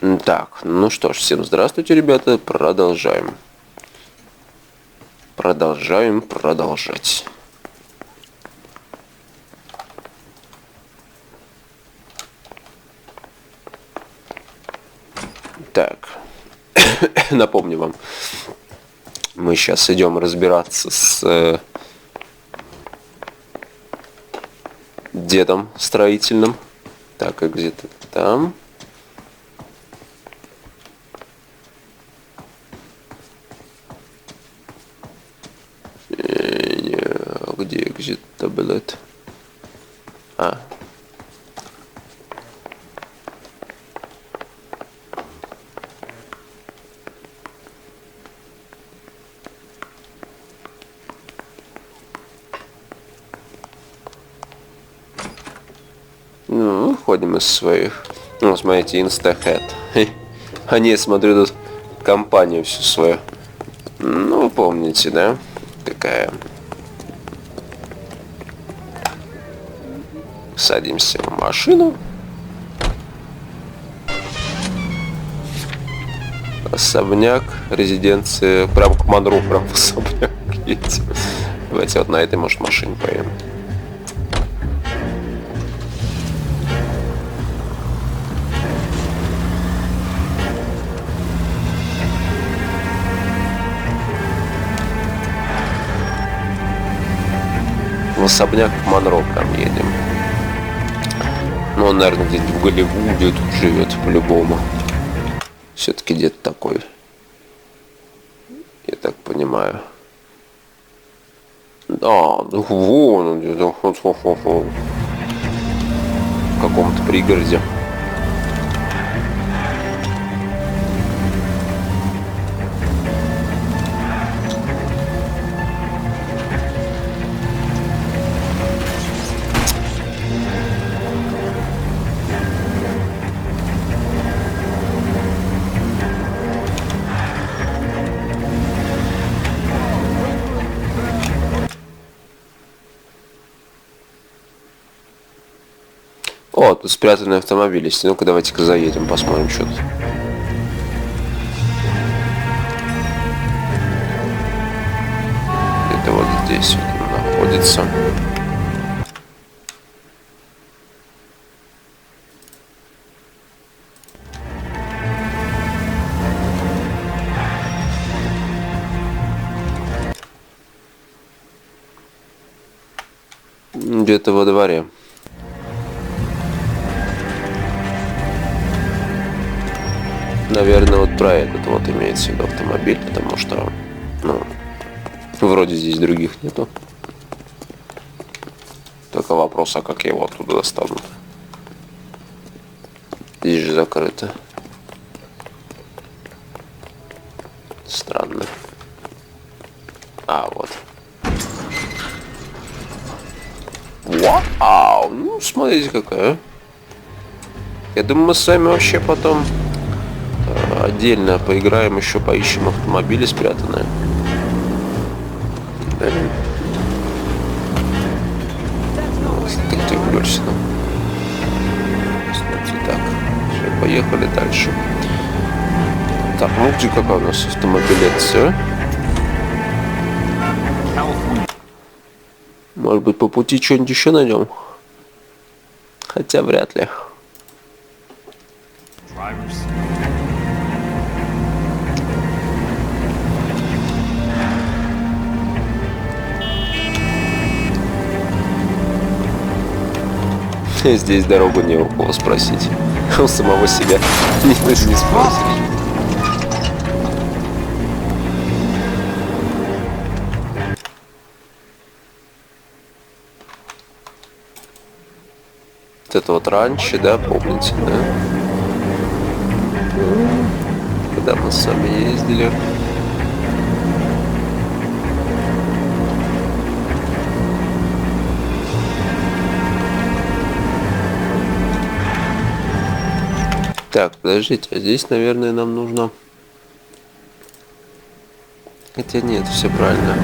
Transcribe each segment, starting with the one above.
Так, ну что ж, всем здравствуйте, ребята. Продолжаем. Продолжаем продолжать. Так, напомню вам, мы сейчас идем разбираться с дедом строительным. Так, и где-то там. Где-то было это? А. Ну, выходим из своих. Ну, смотрите, Instahead. А не, смотрю, тут компанию всю свою. Ну, вы помните, да? Такая. Садимся в машину. Особняк, резиденция. Прям к Монро, прям в особняк едем. Давайте вот на этой, может, машине поедем. В особняк Монро прям едем. Ну, он, наверное, где-нибудь в Голливуде тут живет по-любому. Все-таки где-то такой. Я так понимаю. Да, ну вон он где-то. В каком-то пригороде. О, тут спрятанный автомобиль есть. Ну-ка, давайте-ка заедем, посмотрим, что тут. Это вот здесь вот он находится. Где-то во дворе. Наверное, вот про этот вот имеется в виду автомобиль, потому что, ну, вроде здесь других нету. Только вопрос, а как я его оттуда достану? Здесь же закрыто. Странно. А, вот. Вау! Ну, смотрите, какая. Я думаю, мы с вами вообще потом отдельно поиграем, еще поищем автомобили спрятанные. Ты влёшься. Так, все, поехали дальше. Так, ну где какая у нас автомобиляция? Может быть, по пути что-нибудь еще найдем? Хотя вряд ли. Здесь дорогу не у кого спросить. У самого себя никто не спросит. Вот это вот раньше, да, помните, да? Когда мы с вами ездили. Так, подождите, а здесь, наверное, нам нужно... Хотя нет, все правильно.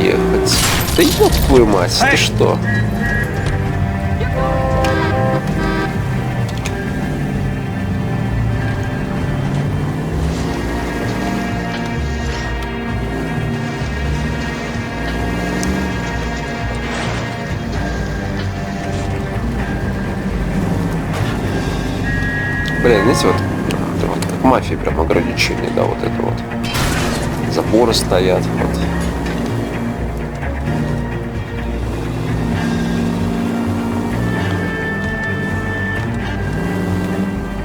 Ехать. Да ёб твою мать, ты что? Блин, знаете, вот, вот как в мафии прям ограничения, да, вот это вот. Заборы стоят, вот.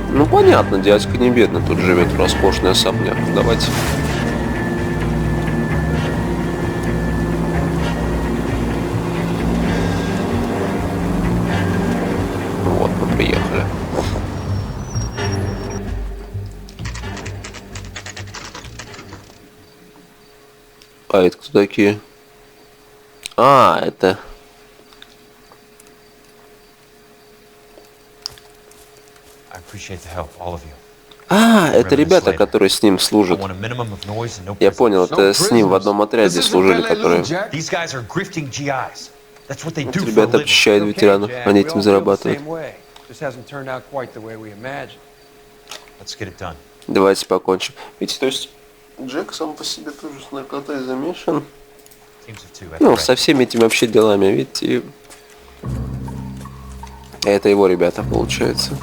Ну понятно, дядька не бедный, тут живет в роскошный особняк. Давайте. Вот, мы приехали. А это кто такие? А, это... А, это ребята, которые с ним служат. Я понял, это с ним в одном отряде служили, которые... Эти ребята обчищают ветеранов, они этим зарабатывают. Давайте покончим. Видите, то есть Джек сам по себе тоже с наркотой замешан. Ну, со всеми этими вообще делами, видите. Это его ребята, получается.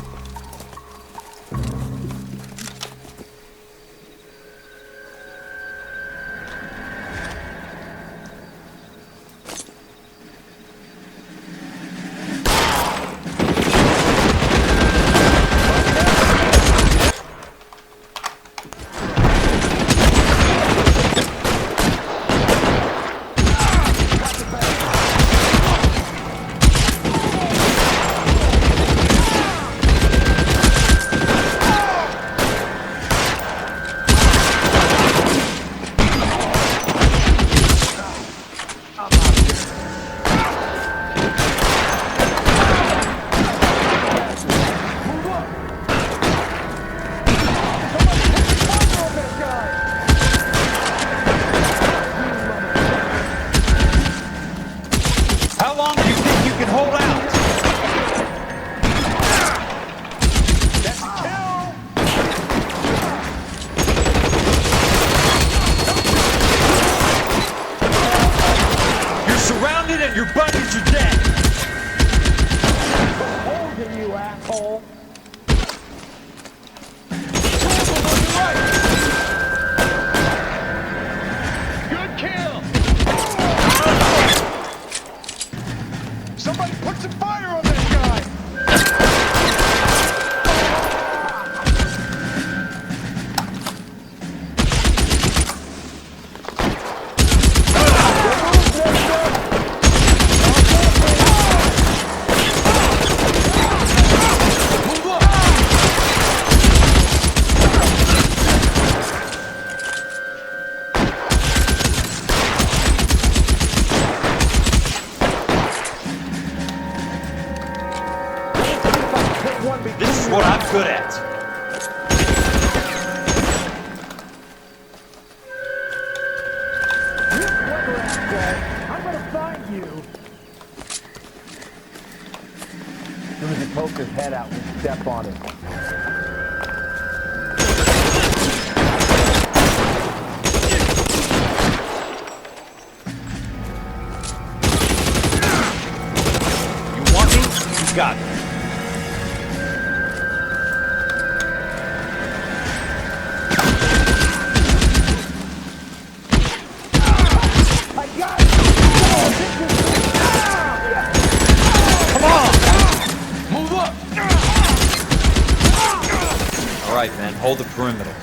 Hold the perimeter.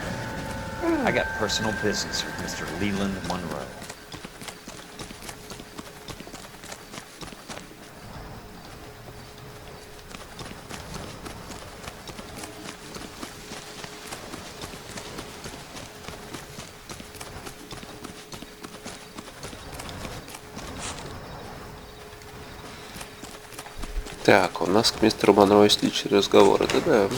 I got personal business with Mr. Leland Monroe. Так, у нас к мистеру Монро есть личный разговор, это да.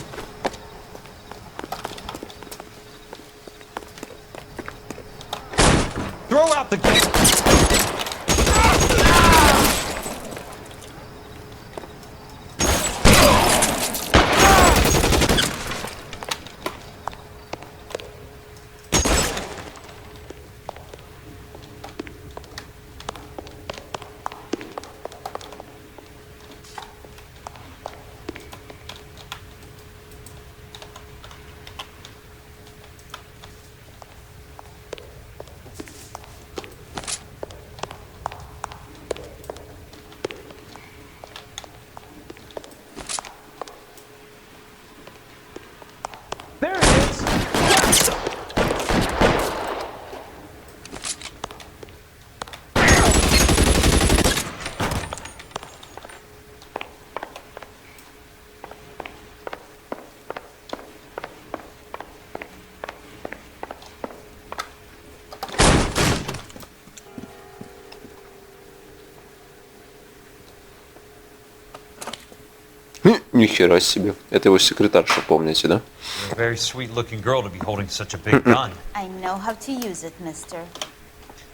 Ни хера себе. Это его секретарша, помните, да? You're a very sweet-looking girl to be holding such a big gun. I know how to use it, mister.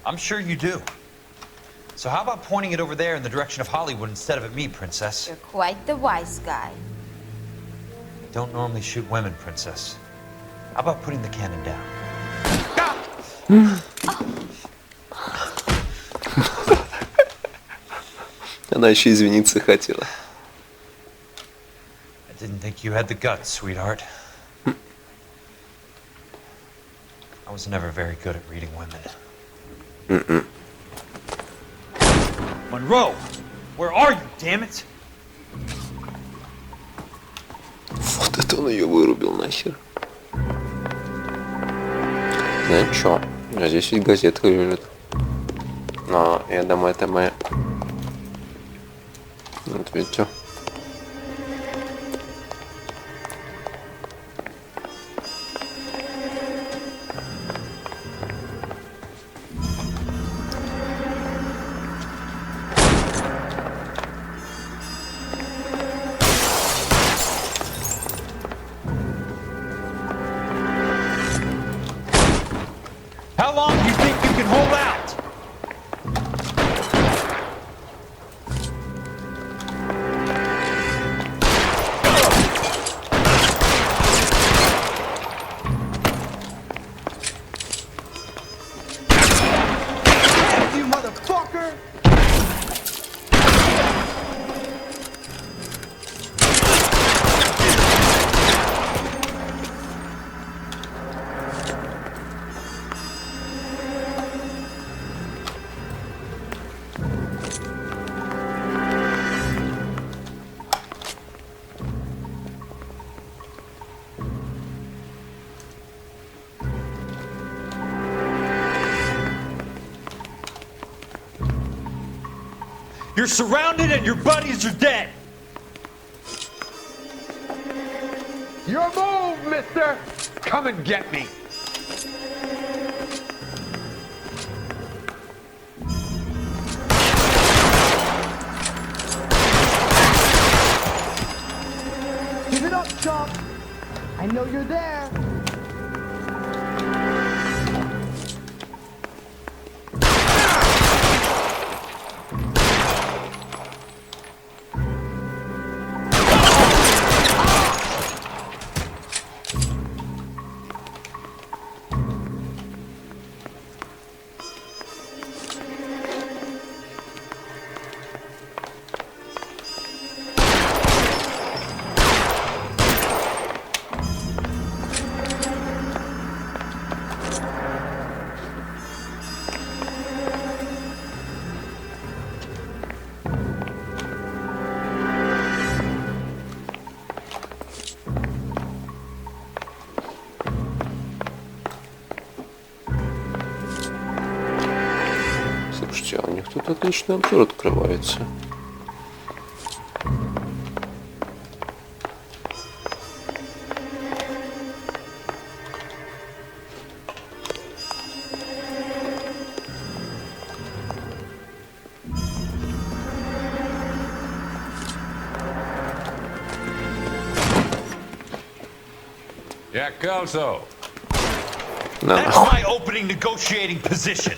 I'm sure you do. So how about pointing it over there in the direction of Hollywood instead of at me, Princess? You're quite the wise guy. I don't normally shoot women, Princess. How about putting the cannon down? Она еще извиниться хотела. I didn't think you had the guts, sweetheart. I was never very good at reading women. Monroe! Where are you, damn it? Вот это он ее вырубил нахер. Знаешь что? А здесь ведь газетка лежит. Но я думаю, это моя... Вот видите. How long do you think you can hold out? You motherfucker! You're surrounded and your buddies are dead. Your move, mister! Come and get me! Give it up, chump! I know you're there! Слушайте, а у них тут отличный обзор открывается. Yeah, Kelso. На That's нахуй. my opening negotiating position.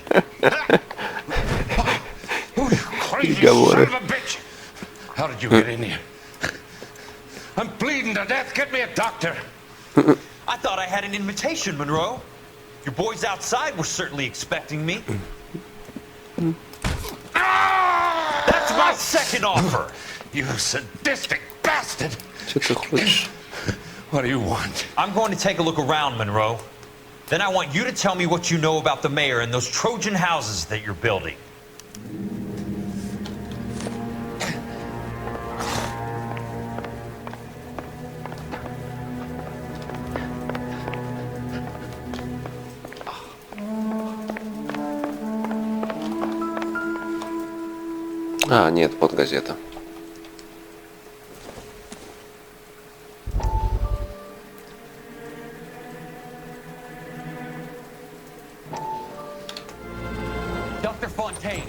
Crazy Переговоры. son of a bitch! How did you get in here? I'm bleeding to death. Get me a doctor. I thought I had an invitation, Monroe. Your boys outside were certainly expecting me. That's my second offer. You sadistic bastard! Что ты хочешь? What do you want? I'm going to take a look around, Monroe. Then I want you to tell me what you know about the mayor and those Trojan houses that you're building. А, нет, вот газета. Dr. Fontaine,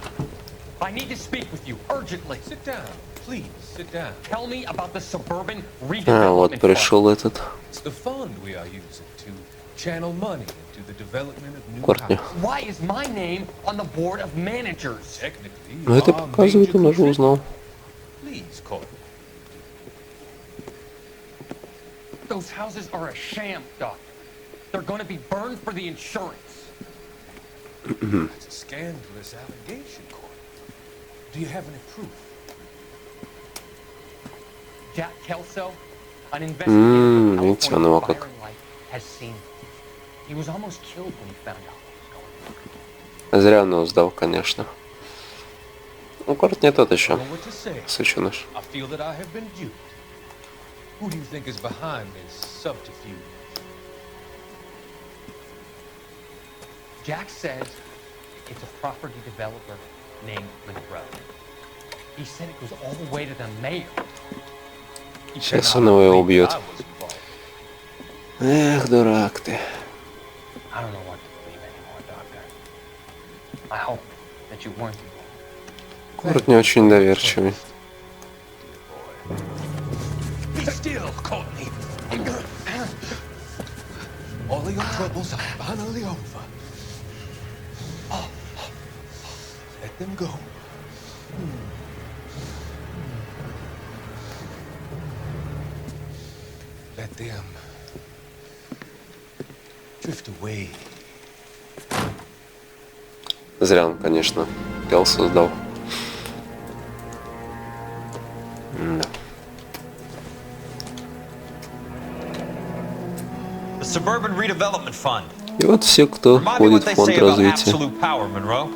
I need to speak with you urgently. Like, sit down. Please, sit down. Tell me about the suburban А, вот redevelopment fund. пришел этот It's the fund we are using to channel money into the development of new Кортни. houses. Why is my name on the board of managers? Technically, Ну это you are показывает, major он уже узнал. contributor. Please, Courtney. Those houses are a sham, Doc. They're going to be burned for the insurance. That's a scandalous allegation, Courtney. Do you have any proof? Jack Kelso, an investigator from видите, California оно Fire как. and Life, has seen it. He was almost killed when he found out what was going on. Зря он его сдал, конечно. Ну, Кортни тот I еще. don't know what to say. Сыченыш. I feel that I have been duped. Who do you think is behind this subterfuge? Jack says it's a property developer named Monroe. He said it goes all the way to the mayor. He Сейчас cannot он его believe убьет. I was involved. Эх, дурак ты. I don't know what to believe anymore, Doctor. I hope that you weren't involved. Кортни очень доверчивый. Be still, Courtney. All of your troubles are finally over. Let them go. Let them drift away. Зря он, конечно, пел создал. Да. The Suburban Redevelopment Fund. И вот все, кто Remind me входит what в they фонд say about развития. absolute power, Monroe.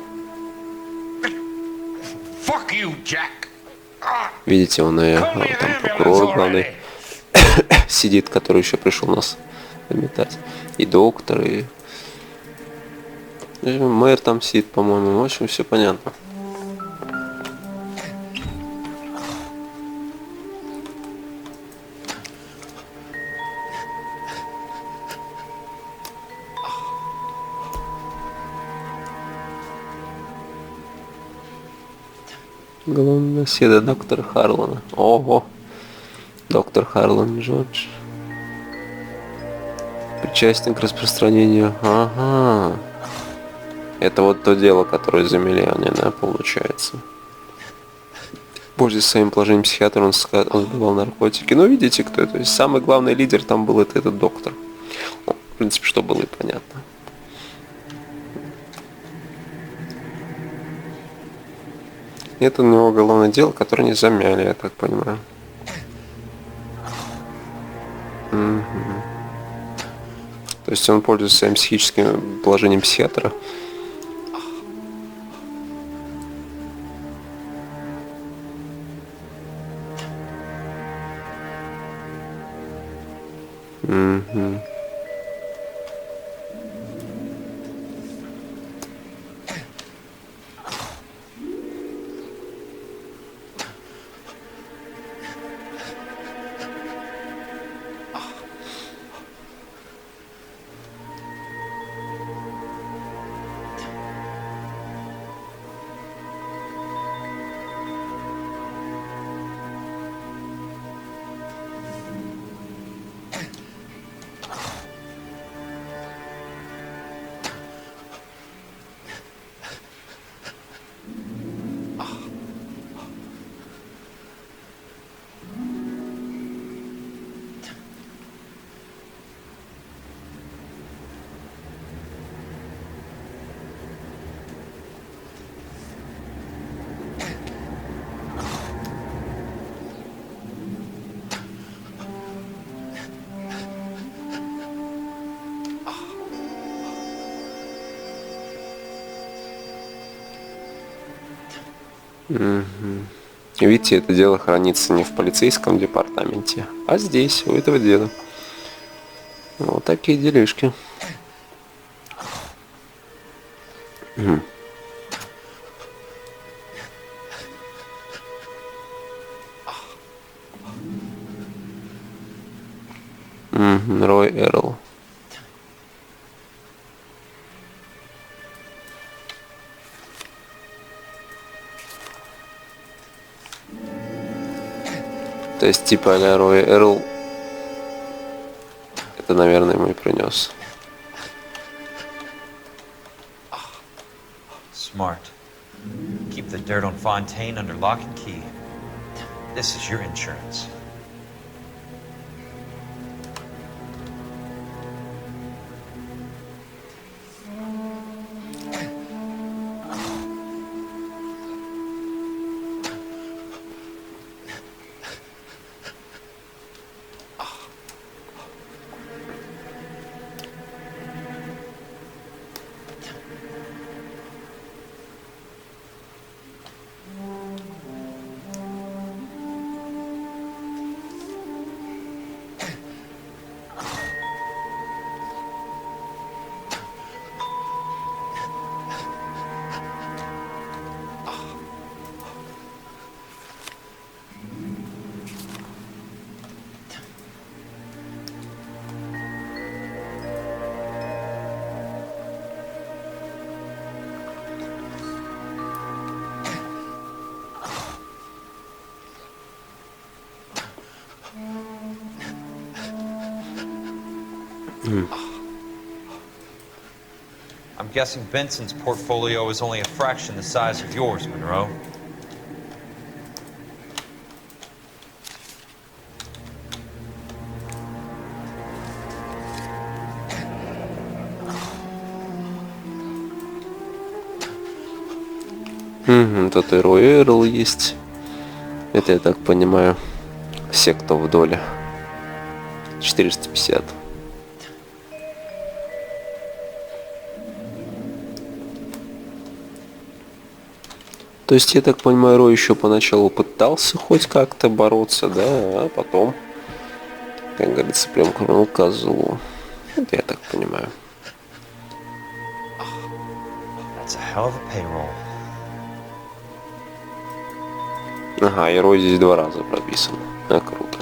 Fuck you, Jack. Видите, он и Call me an там ambulance прокурор главный already. сидит, который еще пришел нас заметать. И доктор, и мэр там сидит, по-моему. В общем, все понятно. Главная беседа доктора Харлана. Ого! Доктор Харлан Джордж. Причастен к распространению. Ага. Это вот то дело, которое замели они, да, получается. Пользуясь своим положением психиатра, он сбывал наркотики. Ну, видите, кто это? То есть самый главный лидер там был этот доктор. Ну, в принципе, что было и понятно. Это у него уголовное дело, которое не замяли, я так понимаю. Угу. То есть он пользуется своим психическим положением психиатра. Угу. Видите, это дело хранится не в полицейском департаменте, а здесь, у этого деда. Вот такие делишки. Рой Эрл. То есть типа а-ля Рой Эрл. Это, наверное, ему и принес. Smart. Keep the dirt on Fontaine under lock and key. This is your insurance. I'm guessing Benson's portfolio is only a fraction the size of yours, Monroe. Тут и Рой Эрл есть. Это, я так понимаю, все, кто в доле. 450. То есть, я так понимаю, Рой еще поначалу пытался хоть как-то бороться, да, а потом, как говорится, прям курнул козлу. Это я так понимаю. That's a hell of a payroll. Ага, и Рой здесь 2 раза прописан. А, круто.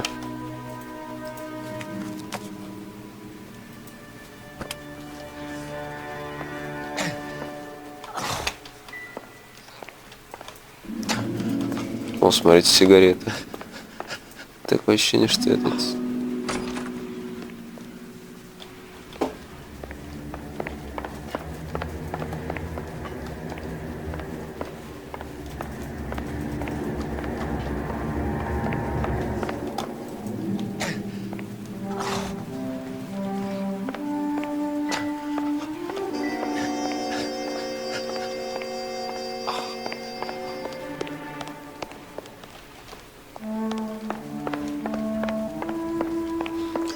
О, смотрите, сигареты. Такое ощущение, что этот...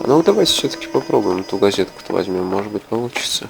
Ну, давайте все-таки попробуем ту газетку-то возьмем, может быть, получится.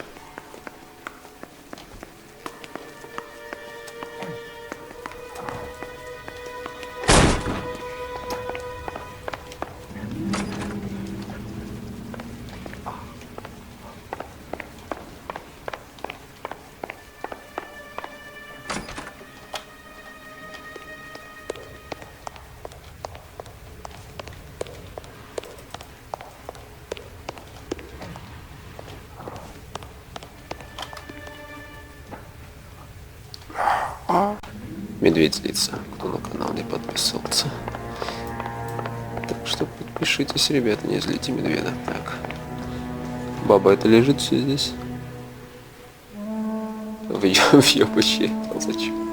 Медведь злится, кто на канал не подписывался. Так что подпишитесь, ребята, не злите медведя. Так. Баба это лежит все здесь. В ёбочке. А зачем?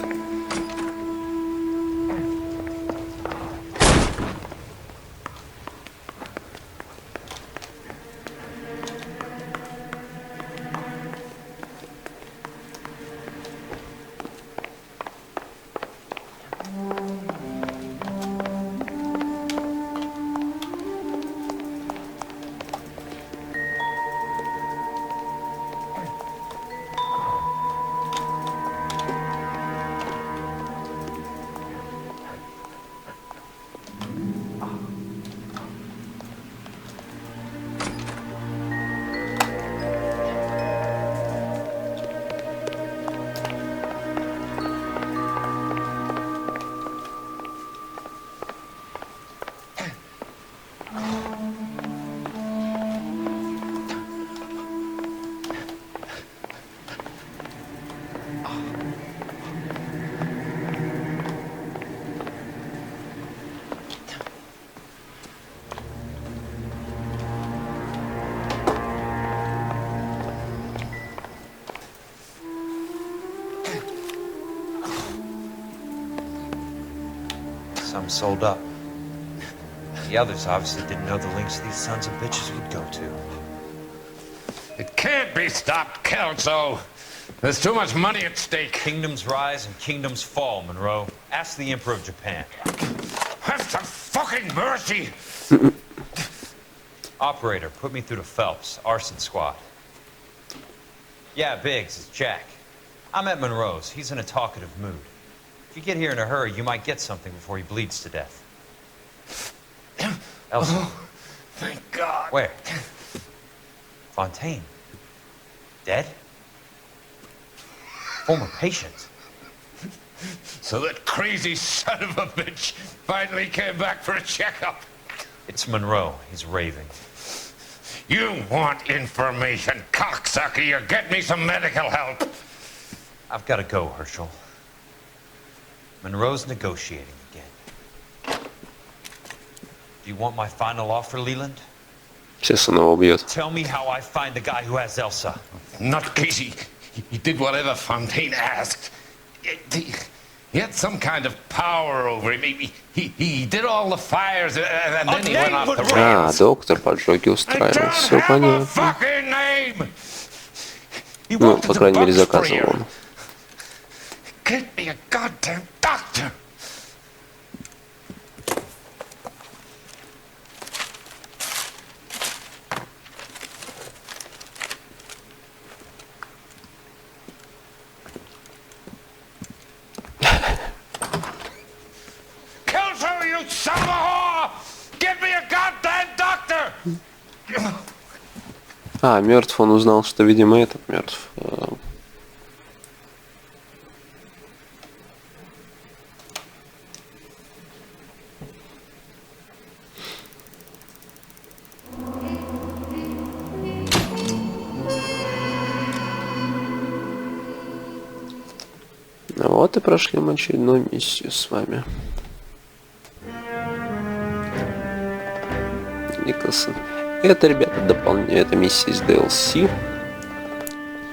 sold up. The others obviously didn't know the lengths these sons of bitches would go to. It can't be stopped, Kelso. There's too much money at stake. Kingdoms rise and kingdoms fall, Monroe. Ask the Emperor of Japan. Have some fucking mercy! Operator, put me through to Phelps, arson squad. Yeah, Biggs, it's Jack. I'm at Monroe's. He's in a talkative mood. If you get here in a hurry, you might get something before he bleeds to death. Elsa. Oh, thank God. Where? Fontaine. Dead? Former patient. So that crazy son of a bitch finally came back for a checkup. It's Monroe. He's raving. You want information, cocksucker. You get me some medical help. I've got to go, Herschel. Monroe's negotiating again. Do you want my final offer, Leland? Сейчас он его убьет. Tell me how I find the guy who has Elsa. Not Casey. He did whatever Fontaine asked. He had some kind of power over him. He did all the fires and then he went off the А, rails. доктор поджоги I устраивал. don't Все have a понятно. fucking name. He Ну, wanted по the крайней мере, bucks заказывал prayer. он. Get me a goddamn doctor. Kelso, you son of a whore! Get me a goddamn doctor! А, мертв, он узнал, что, видимо, этот мертв. Ну вот и прошли мы очередную миссию с вами. Николсон. Это, ребята, дополнение, это миссия из DLC.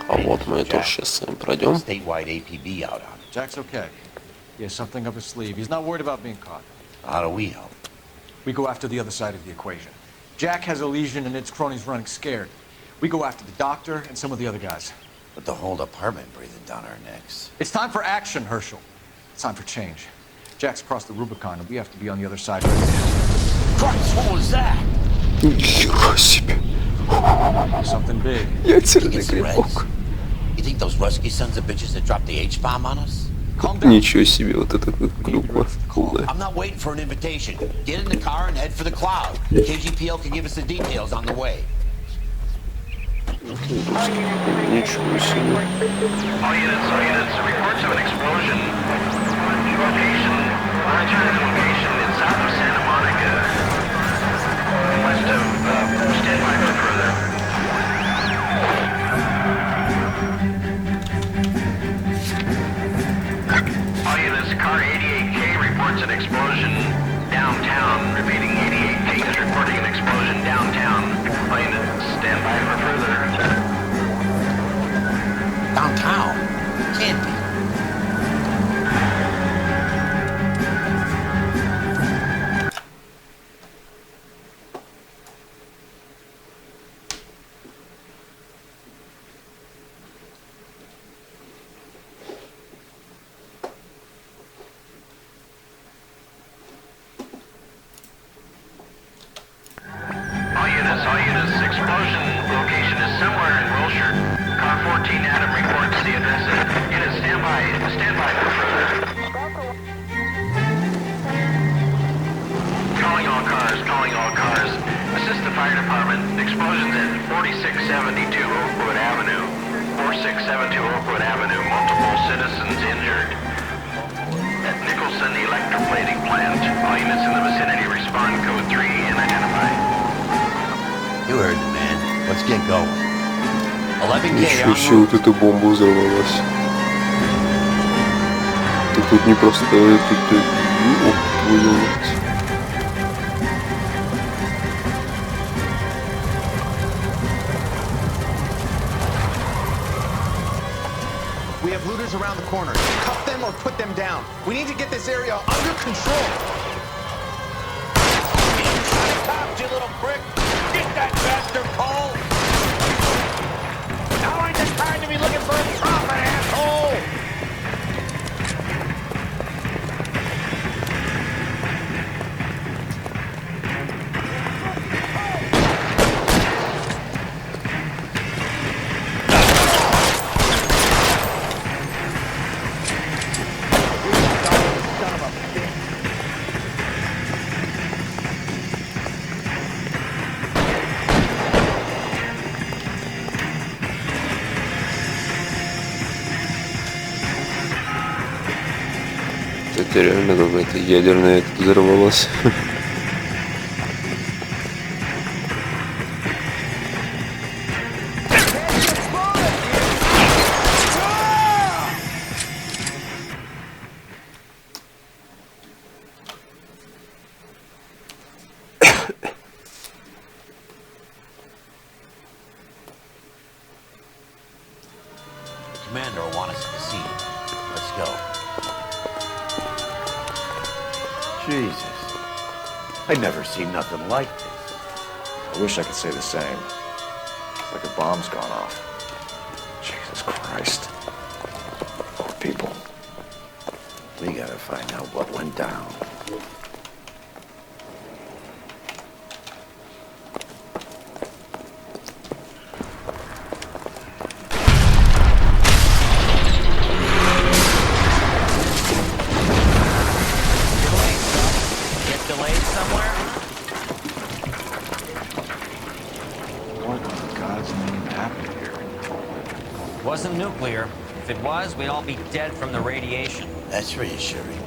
А вот мы тоже сейчас с вами пройдем. Statewide APB out on it. Jack's okay. He has something up his sleeve. He's not worried about being caught. How do we help? We go after the other side of the equation. Jack has a legion and its cronies running scared. We go after the doctor and some of the other guys. With the whole department breathing down our necks. It's time for action, Herschel. It's time for change. Jack's crossed the Rubicon and we have to be on the other side. Christ, what was that? Нихера себе. Something big. Ядерный It's грибок. Reds. You think those Rusky sons of bitches that dropped the H-bomb on us? Calm down. Ничего себе, вот это клюква полная. I'm not waiting for an invitation. Get in the car and head for the cloud. KGPL can give us the details on the way. Ничего себе. All units, reports of an explosion. Location, monitoring location in south of Santa Monica. West of, stand by for further. All units, car 88K reports an explosion downtown. Repeating, 88K is reporting an explosion downtown. All units, stand by for further. Downtown? Can't be. All units, explosion location is somewhere in Wilshire. Car 14 Adam reports the address. Units, stand by for further. Calling all cars. Assist the fire department. Explosions at 4672 Oakwood Avenue. 4672 Oakwood Avenue. Multiple citizens injured. At Nicholson Electroplating Plant. All units in the vicinity respond code 3 and identify. You heard the man. Let's get going. 11K Ничего on себе, route. вот эта бомба взорвалась. Да тут не просто... Тут... Ох, твою мать. We have looters around the corner. Cuff them or put them down. We need to get this area under control. Это реально какая-то ядерная это взорвалась. Commander will want us to see him. Let's go. Jesus. I'd never seen nothing like this. I wish I could say the same. It's like a bomb's gone off. Jesus Christ. Poor people. We gotta find out what went down. Wasn't nuclear. If it was, we'd all be dead from the radiation. That's reassuring.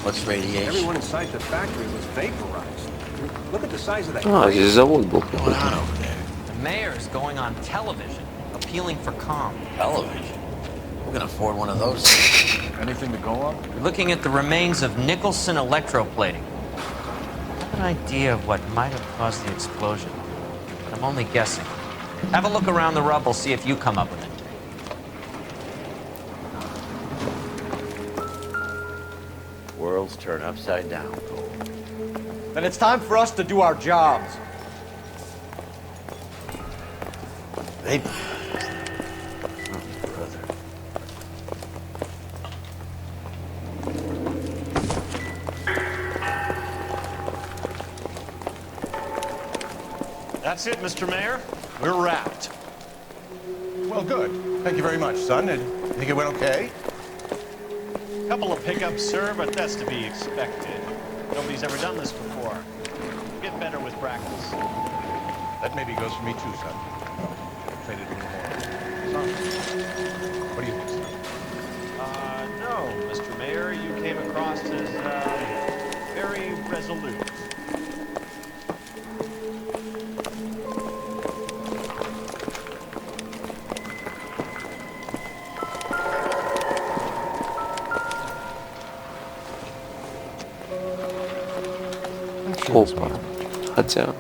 What's radiation? Everyone inside the factory was vaporized. Look at the size of that. А, здесь завод был Going какой-то. on over there? The mayor's going on television, appealing for calm. Television? We're gonna afford one of those. Anything to go on? We're looking at the remains of Nicholson electroplating. I have an idea of what might have caused the explosion. But I'm only guessing. Have a look around the rubble, see if you come up with it. Worlds turn upside down. Then it's time for us to do our jobs. They... Oh, brother. That's it, Mr. Mayor. We're wrapped. Well, good. Thank you very much, son. And you think it went okay? Couple of pickups, sir, but that's to be expected. Nobody's ever done this before. Get better with practice. That maybe goes for me too, son. Played it a little more. Son, what do you think, son? No, Mr. Mayor, you came across as, very resolute. Опа. Хотя...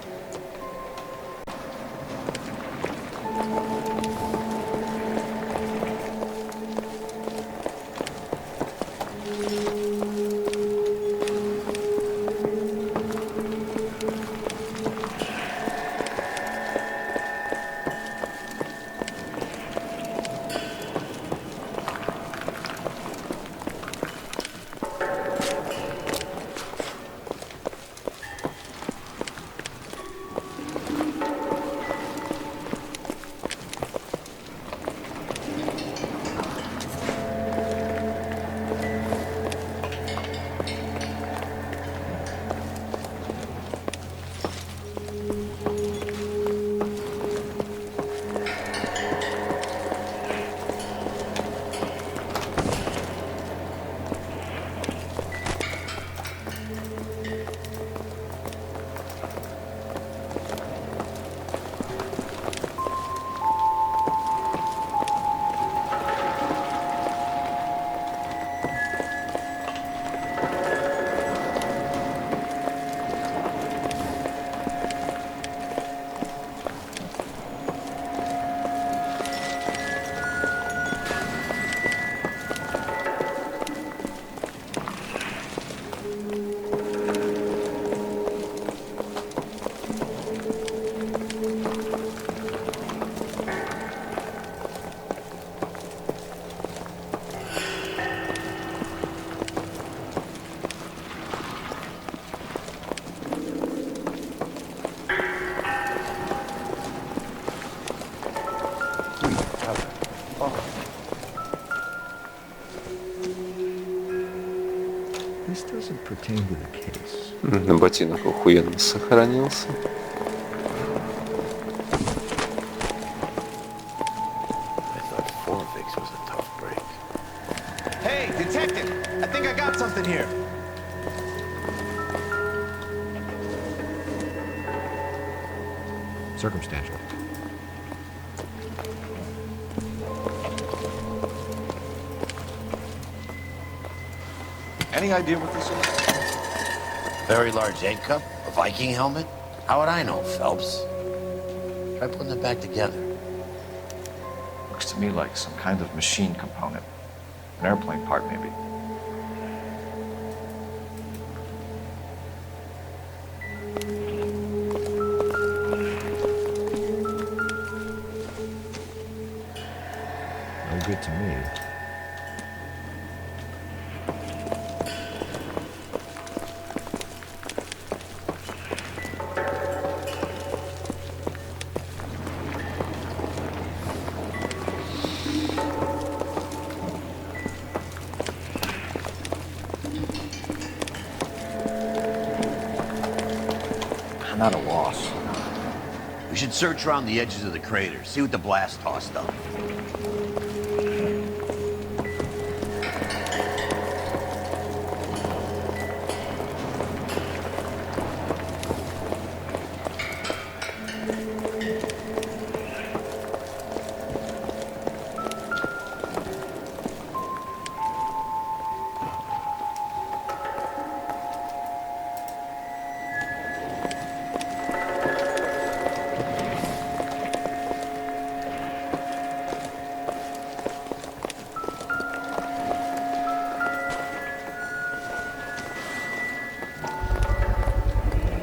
На ботинок охуенно сохранился. Forvix was a tough break. Hey, detective! I think I got something here. Circumstantial. Any idea what this is? Very large egg cup? A Viking helmet? How would I know, Phelps? Try putting it back together. Looks to me like some kind of machine component. An airplane part, maybe. No good to me. I'm at a loss. We should search around the edges of the crater, see what the blast tossed up.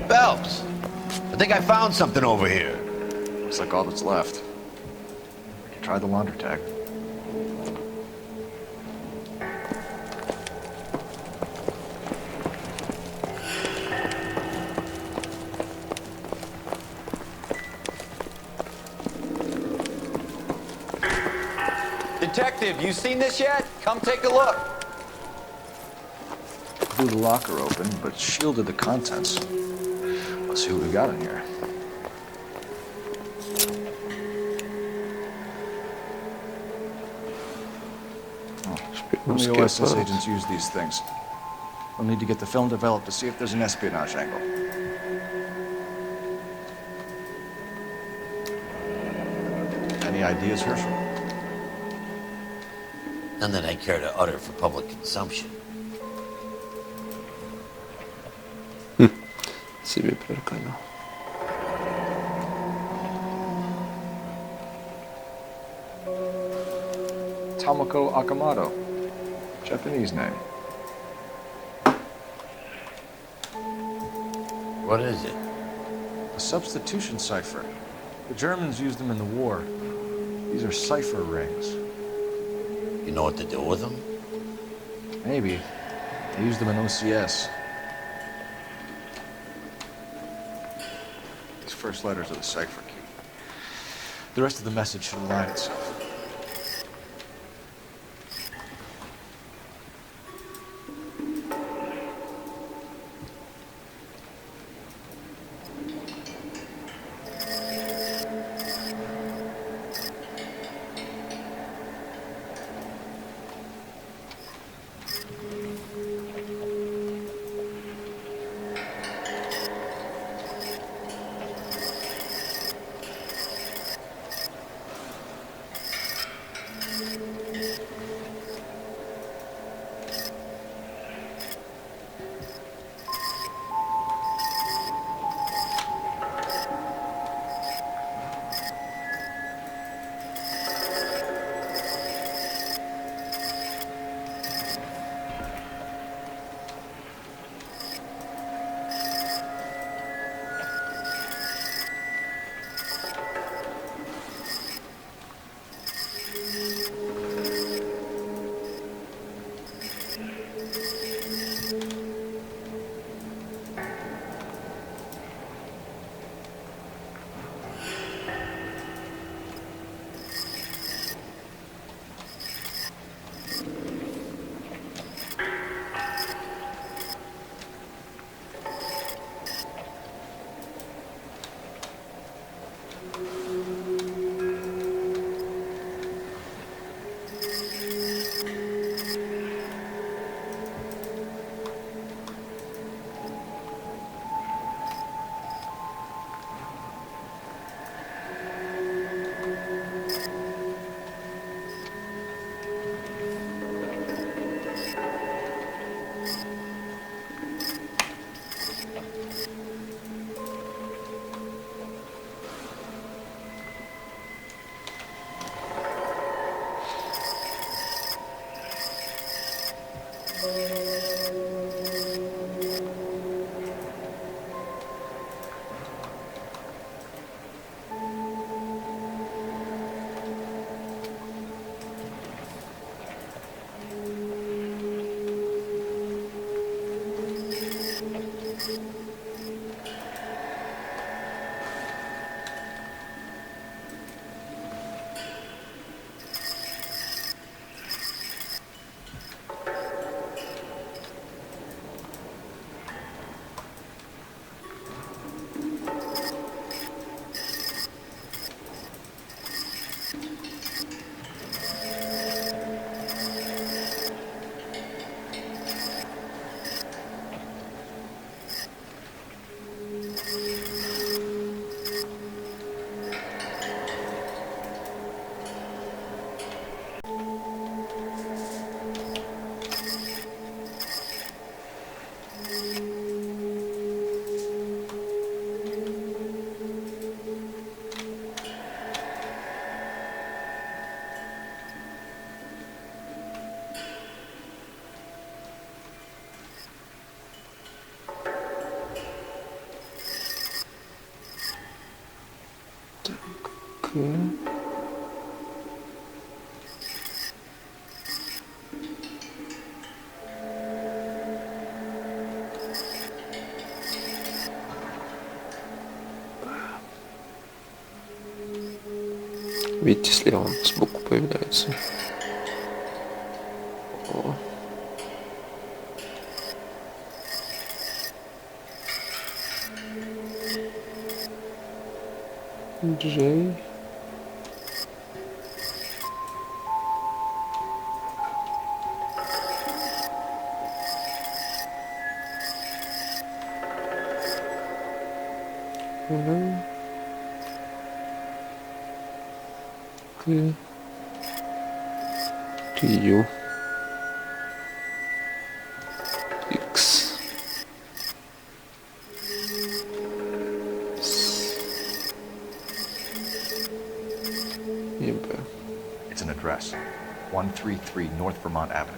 Phelps, I think I found something over here. Looks like all that's left. We can try the launder tag. Detective, you seen this yet? Come take a look. Blew the locker open, but shielded the contents. Let's see what we got in here. Only OSS agents use these things. We'll need to get the film developed to see if there's an espionage angle. Any ideas, Herschel? None that I care to utter for public consumption. Себе прикольно. Tomoko Akamoto. Japanese name. What is it? A substitution cipher. The Germans used them in the war. These are cipher rings. You know what to do with them? Maybe. They used them in OCS. These first letters are the cipher key. The rest of the message should align itself. Видите, слева он сбоку появляется. О. Джей. Q X It's an address. 133 North Vermont Avenue.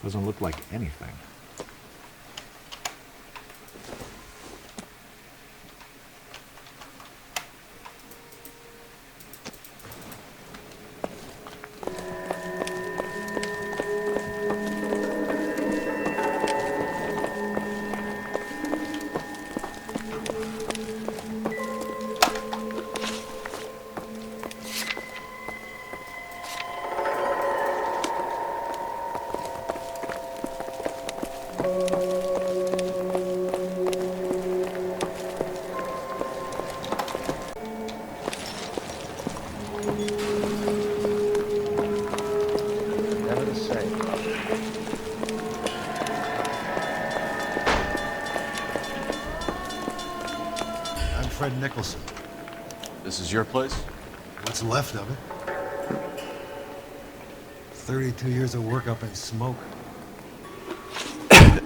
Doesn't look like anything. Never the same. I'm Fred Nicholson. This is your place? What's left of it? 32 years of work up in smoke. Can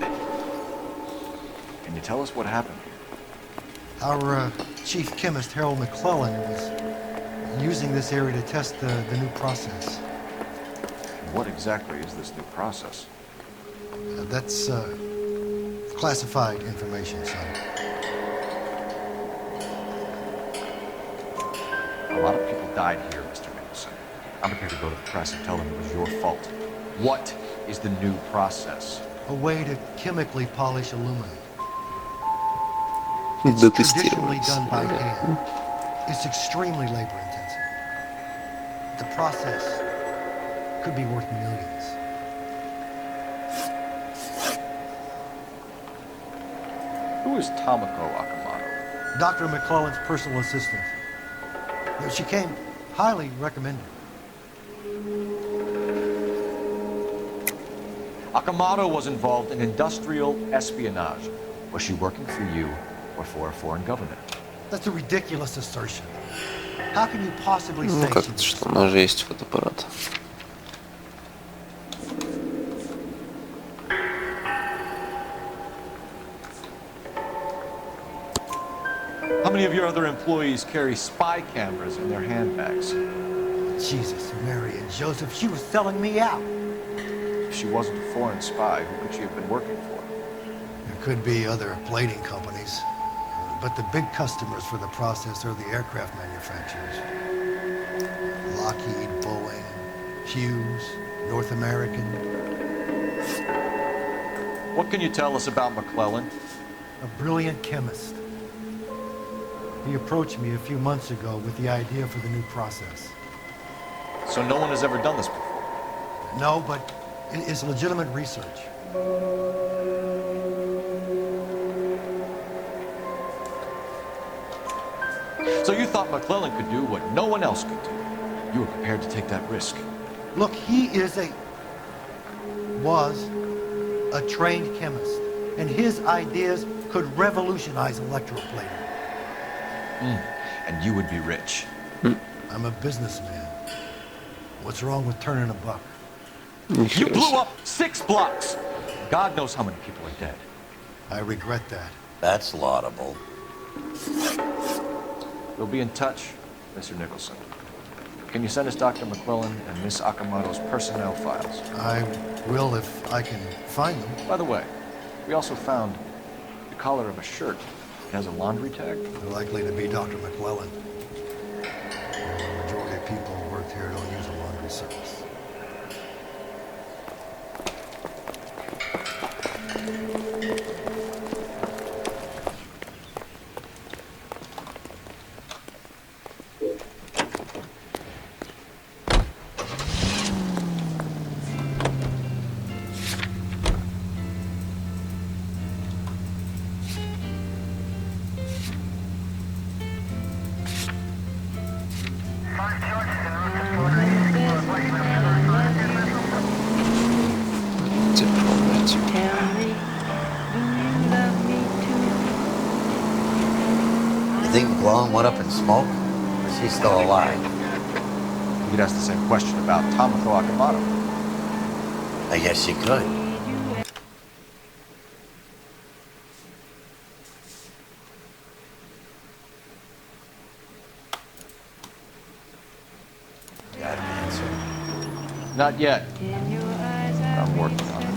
you tell us what happened here? Our chief chemist, Harold McClellan, was using this area to test the new process. What exactly is this new process? That's classified information, son. A lot of people died here, Mr. Nicholson. I'm prepared to go to the press and tell them it was your fault. What is the new process? A way to chemically polish aluminum. It's traditionally done by hand. It's extremely labor-intensive. The process could be worth millions. Who is Tomoko Akamoto? Dr. McClellan's personal assistant. She came highly recommended. Akamoto was involved in industrial espionage. Was she working for you or for a foreign government? That's a ridiculous assertion. How can you possibly Ну say как she это, что у нас же есть фотоаппарат. How many of your other employees carry spy cameras in their handbags? Jesus, Mary and Joseph, she was selling me out. If she wasn't a foreign spy, who could she have been working for? There could be other plating companies, but the big customers for the process are the aircraft manufacturers. Lockheed, Boeing, Hughes, North American. What can you tell us about McClellan? A brilliant chemist. He approached me a few months ago with the idea for the new process. So no one has ever done this before? No, but it is legitimate research. So you thought McClellan could do what no one else could do? You were prepared to take that risk? Look, he was a trained chemist, and his ideas could revolutionize electroplating. And you would be rich. I'm a businessman. What's wrong with turning a buck? You blew up 6 blocks! God knows how many people are dead. I regret that. That's laudable. We'll be in touch, Mr. Nicholson. Can you send us Dr. McClellan and Miss Akamoto's personnel files? I will if I can find them. By the way, we also found the collar of a shirt. It has a laundry tag. Likely to be Dr. McClellan. The majority of people who work here don't use a laundry service. You think McClellan went up in smoke? Or is he still alive? You could ask the same question about Tomoko Akamoto. I guess you could. Got an answer? Not yet. But I'm working on it.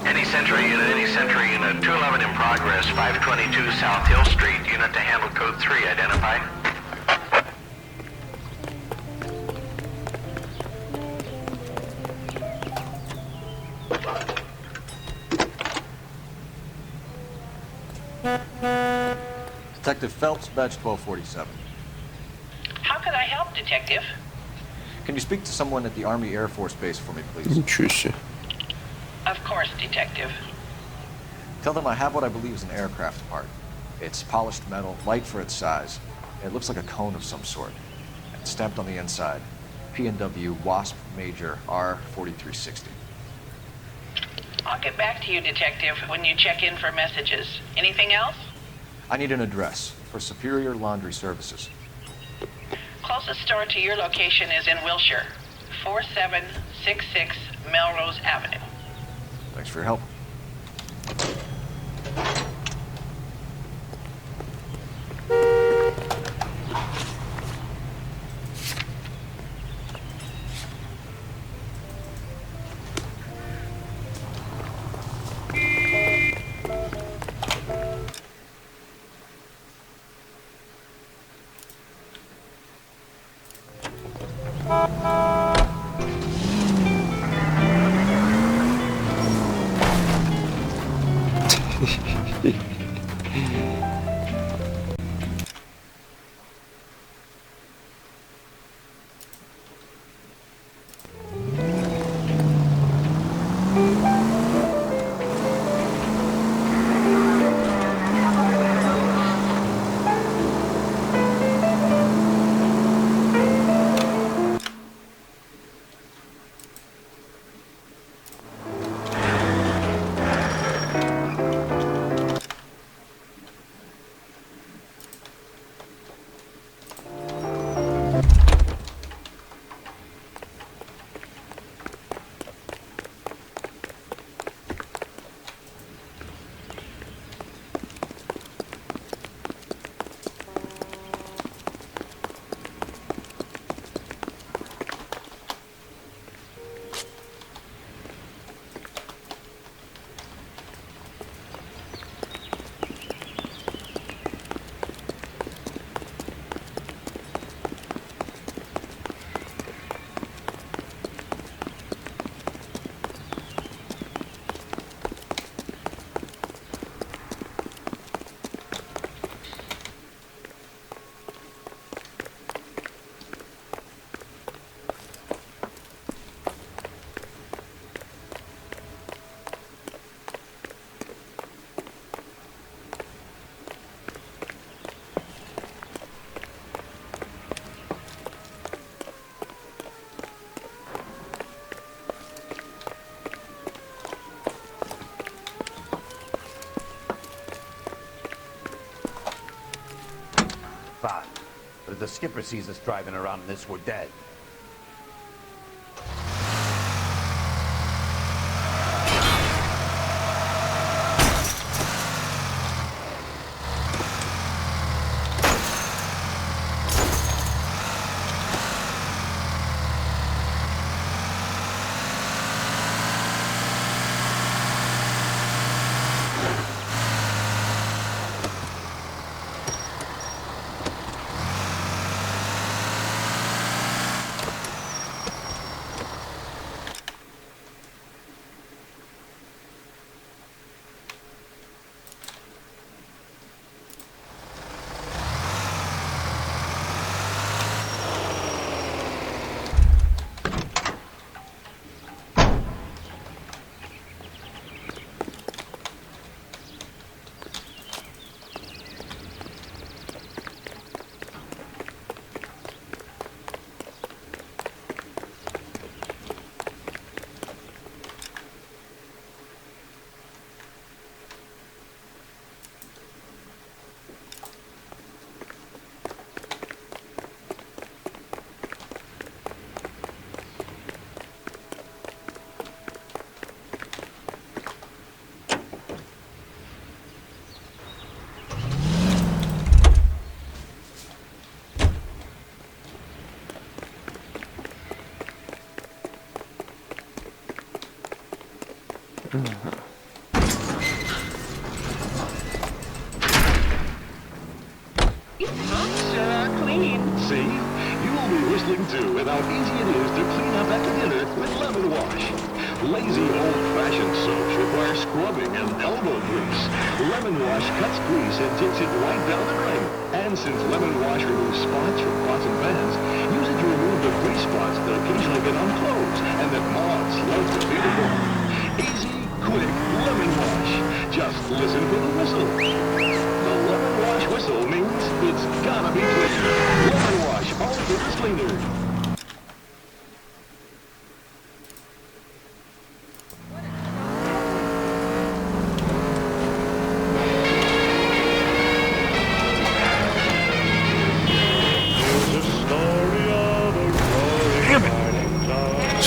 Any sentry unit, 211 in progress, 522 South Hill Street, unit to handle code 3, identify. Detective Phelps, badge 1247. How can I help, Detective? Can you speak to someone at the Army Air Force Base for me, please? Ничего себе. Of course, Detective. Tell them I have what I believe is an aircraft part. It's polished metal, light for its size. It looks like a cone of some sort. And stamped on the inside, P&W Wasp Major R4360. I'll get back to you, Detective, when you check in for messages. Anything else? I need an address for Superior Laundry Services. Closest store to your location is in Wilshire, 4766 Melrose Avenue. Thanks for your help. Fine. But if the skipper sees us driving around in this, we're dead. Clean. See? You will be whistling too with how easy it is to clean up after dinner with lemon wash. Lazy old-fashioned soaps require scrubbing and elbow grease. Lemon wash cuts grease and takes it right down the drain. And since lemon wash removes spots from pots and pans, use it to remove the grease spots that occasionally get on clothes and that moths love to feed upon. Easy, quick lemon wash. Just listen for the whistle. The lemon wash whistle means it's gotta be clean. Lemon wash, all-purpose cleaner.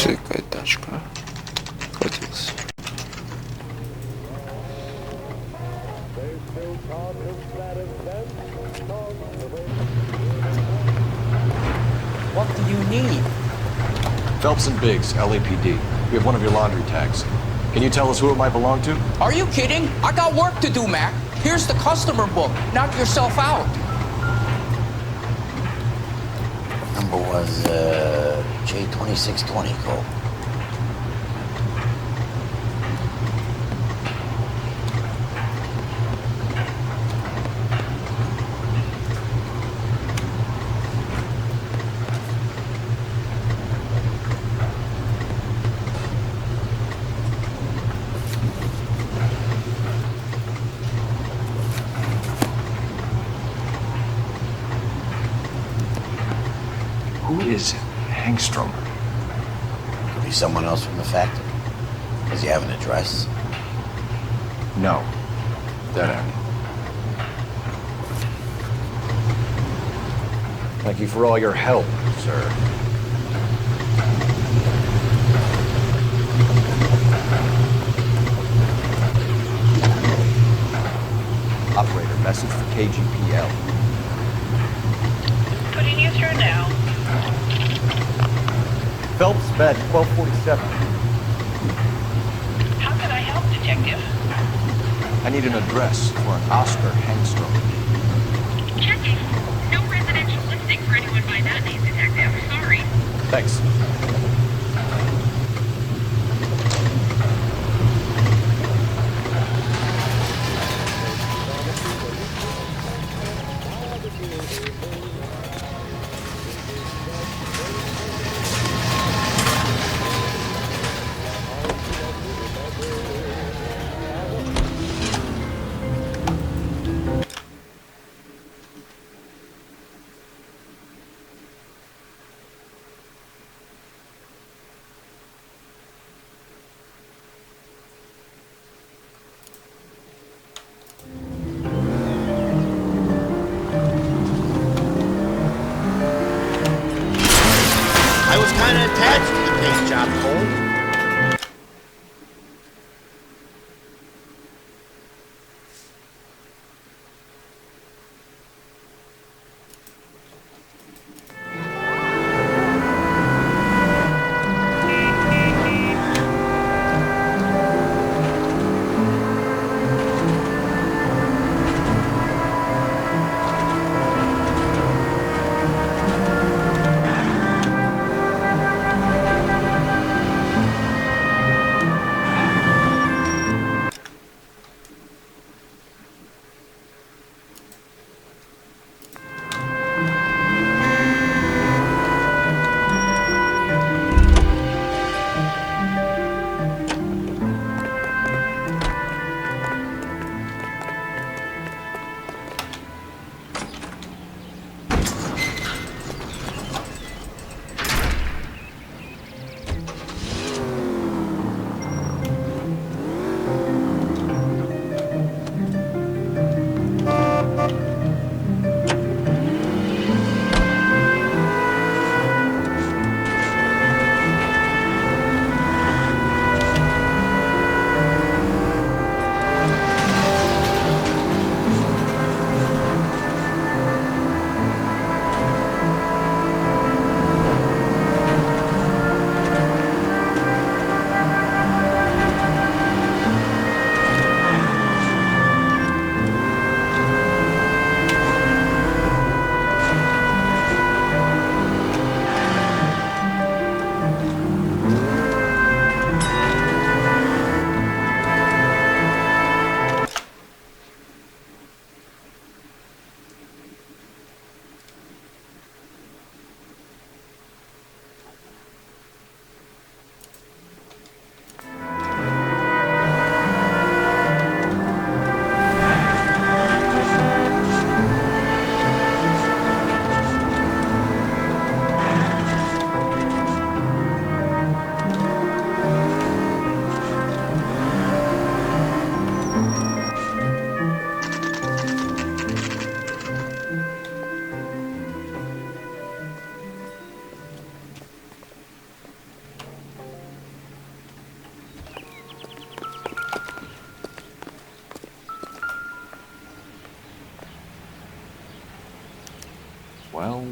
Какая тачка. Хватился. What do you need? Phelps and Biggs, LAPD. We have one of your laundry tags. Can you tell us who it might belong to? Are you kidding? I got work to do, Mac. Here's the customer book. Knock yourself out. Number was J2620, Cole. Who is Hangstrom? Could be someone else from the factory. Does he have an address? No. Dead end. Thank you for all your help, sir. Operator, message for KGPL. Putting you through now. Phelps, bed 1247. How can I help, Detective? I need an address for an Oscar Hangstrom. Checking. No residential listing for anyone by that name, Detective. Sorry. Thanks. I was kind of attached to the paint job, Cole.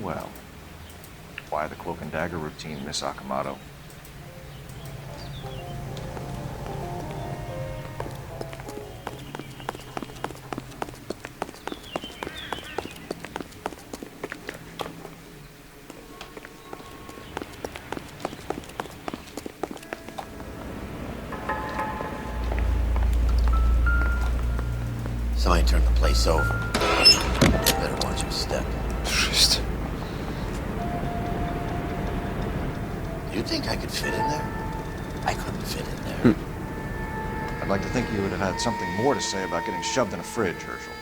well. Why the cloak and dagger routine, Miss Akamoto? Somebody turned the place over. Better watch your step. Шесть. Do you think I could fit in there? I couldn't fit in there. I'd like to think you would have had something more to say about getting shoved in a fridge, Herschel.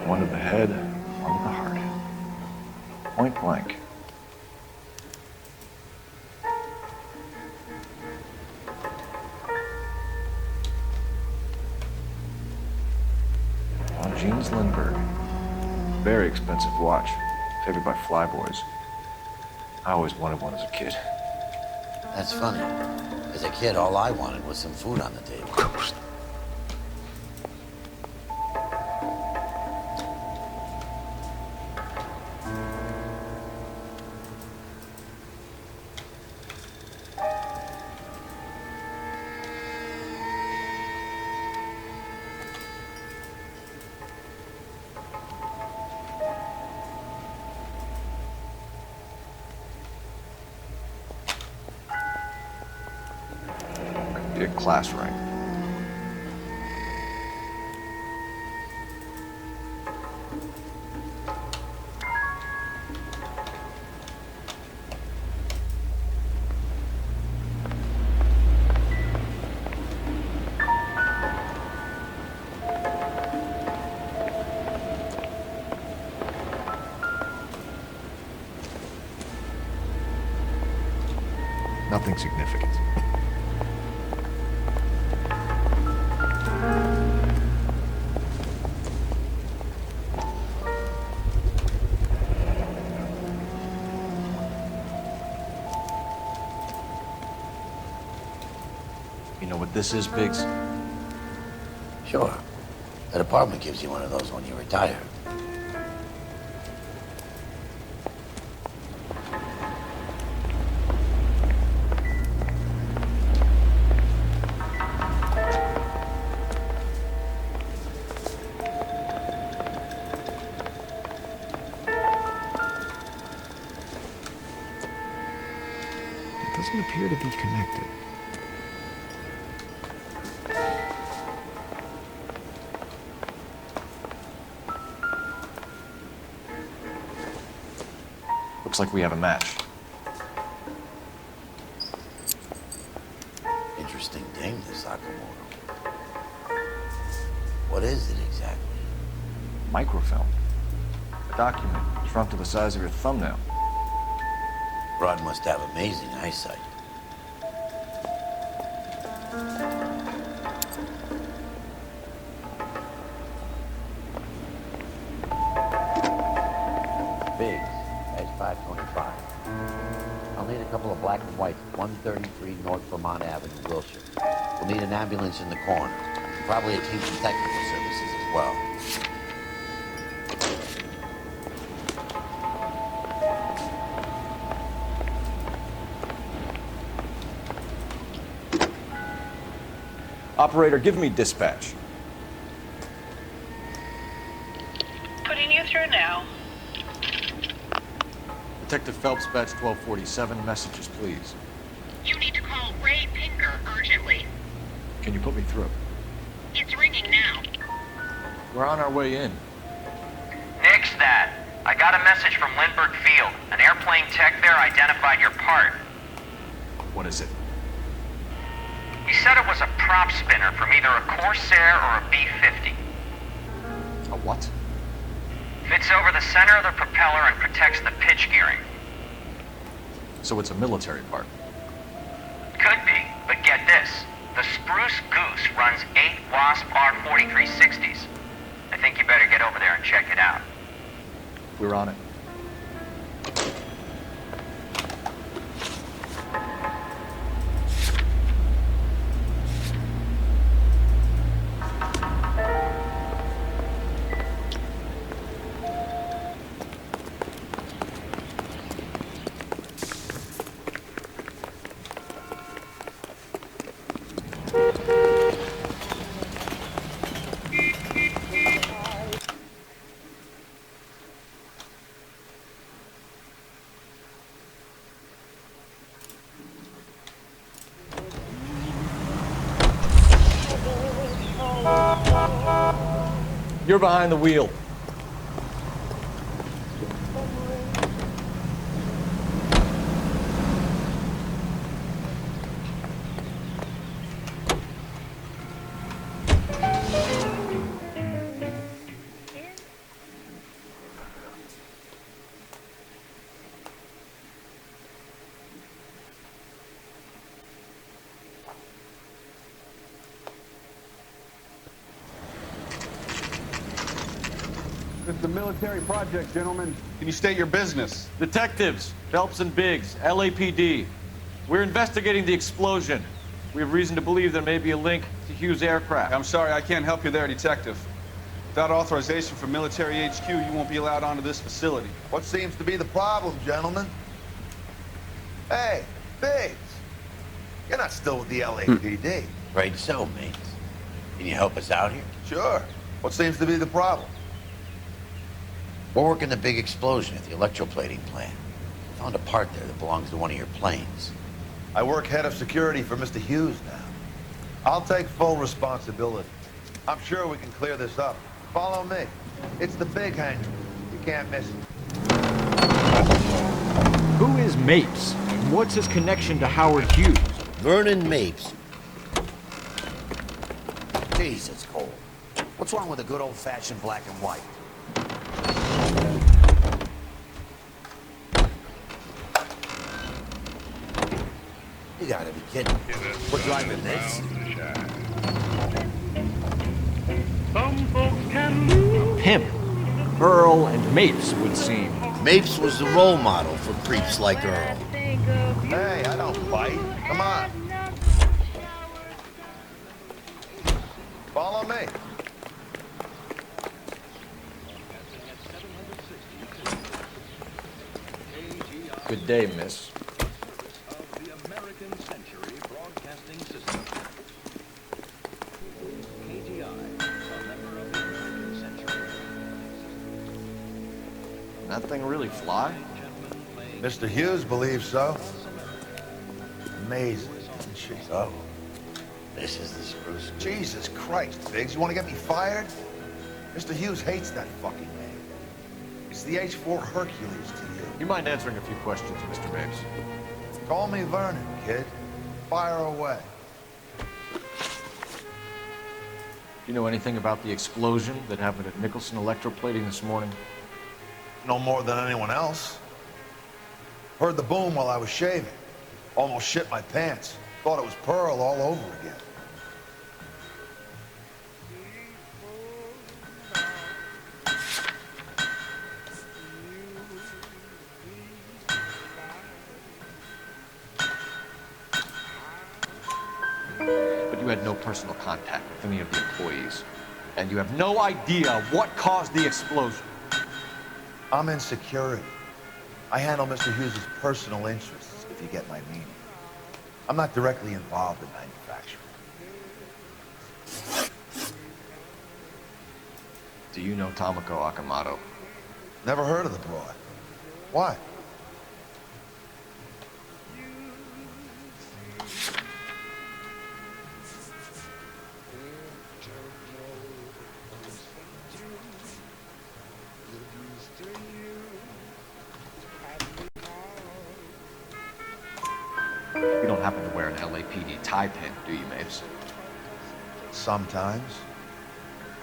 One to the head, one to the heart. Point blank. Jeans Lindbergh. Very expensive watch. Favored by flyboys. I always wanted one as a kid. That's funny. As a kid, all I wanted was some food on the table. Be a class rank. Nothing significant. You know what this is, Biggs? Sure. The department gives you one of those when you retire. It doesn't appear to be connected. Looks like we have a match. Interesting thing, this Sakamoto. What is it exactly? Microfilm. A document shrunk to the size of your thumbnail. Rod must have amazing eyesight. Biggs, that's 525. I'll need a couple of black and whites, 133 North Vermont Avenue, Wilshire. We'll need an ambulance in the corner. And probably a team from technical services as well. Operator, give me dispatch. Putting you through now. Detective Phelps, batch 1247. Messages, please. You need to call Ray Pinker urgently. Can you put me through? It's ringing now. We're on our way in. Nix that. I got a message from Lindbergh Field. An airplane tech there identified your part. What is it? He said it was a prop spinner from either a Corsair or a B-50. A what? Fits over the center of the propeller and protects the pitch gearing. So it's a military part. Could be, but get this. The Spruce Goose runs 8 Wasp R4360s. I think you better get over there and check it out. We're on it. You're behind the wheel. It's a military project, gentlemen. Can you state your business? Detectives, Phelps and Biggs, LAPD. We're investigating the explosion. We have reason to believe there may be a link to Hughes' aircraft. I'm sorry, I can't help you there, Detective. Without authorization from military HQ, you won't be allowed onto this facility. What seems to be the problem, gentlemen? Hey, Biggs. You're not still with the LAPD. Afraid so, mate. Can you help us out here? Sure. What seems to be the problem? We're working the big explosion at the electroplating plant. We found a part there that belongs to one of your planes. I work head of security for Mr. Hughes now. I'll take full responsibility. I'm sure we can clear this up. Follow me. It's the big hangar. You can't miss it. Who is Mapes? And what's his connection to Howard Hughes? Vernon Mapes. Jesus, Cole. What's wrong with a good old-fashioned black and white? You gotta be kidding me. We're driving this. Some folks can Pimp. Earl and Mapes would seem. Mapes was the role model for creeps like Earl. Hey, I don't bite. Come on. Follow me. Good day, miss. That thing really fly? Mr. Hughes believes so. Amazing, isn't she? So, this is the spruce. Jesus Christ, Biggs, you want to get me fired? Mr. Hughes hates that fucking name. It's the H-4 Hercules to you. You mind answering a few questions, Mr. Mapes? Call me Vernon, kid. Fire away. You know anything about the explosion that happened at Nicholson Electroplating this morning? No more than anyone else. Heard the boom while I was shaving. Almost shit my pants. Thought it was Pearl all over again. But you had no personal contact with any of the employees. And you have no idea what caused the explosion. I'm in security. I handle Mr. Hughes' personal interests, if you get my meaning. I'm not directly involved in manufacturing. Do you know Tomoko Akamoto? Never heard of the broad. Why? You don't happen to wear an LAPD tie pin, do you, Mapes? Sometimes.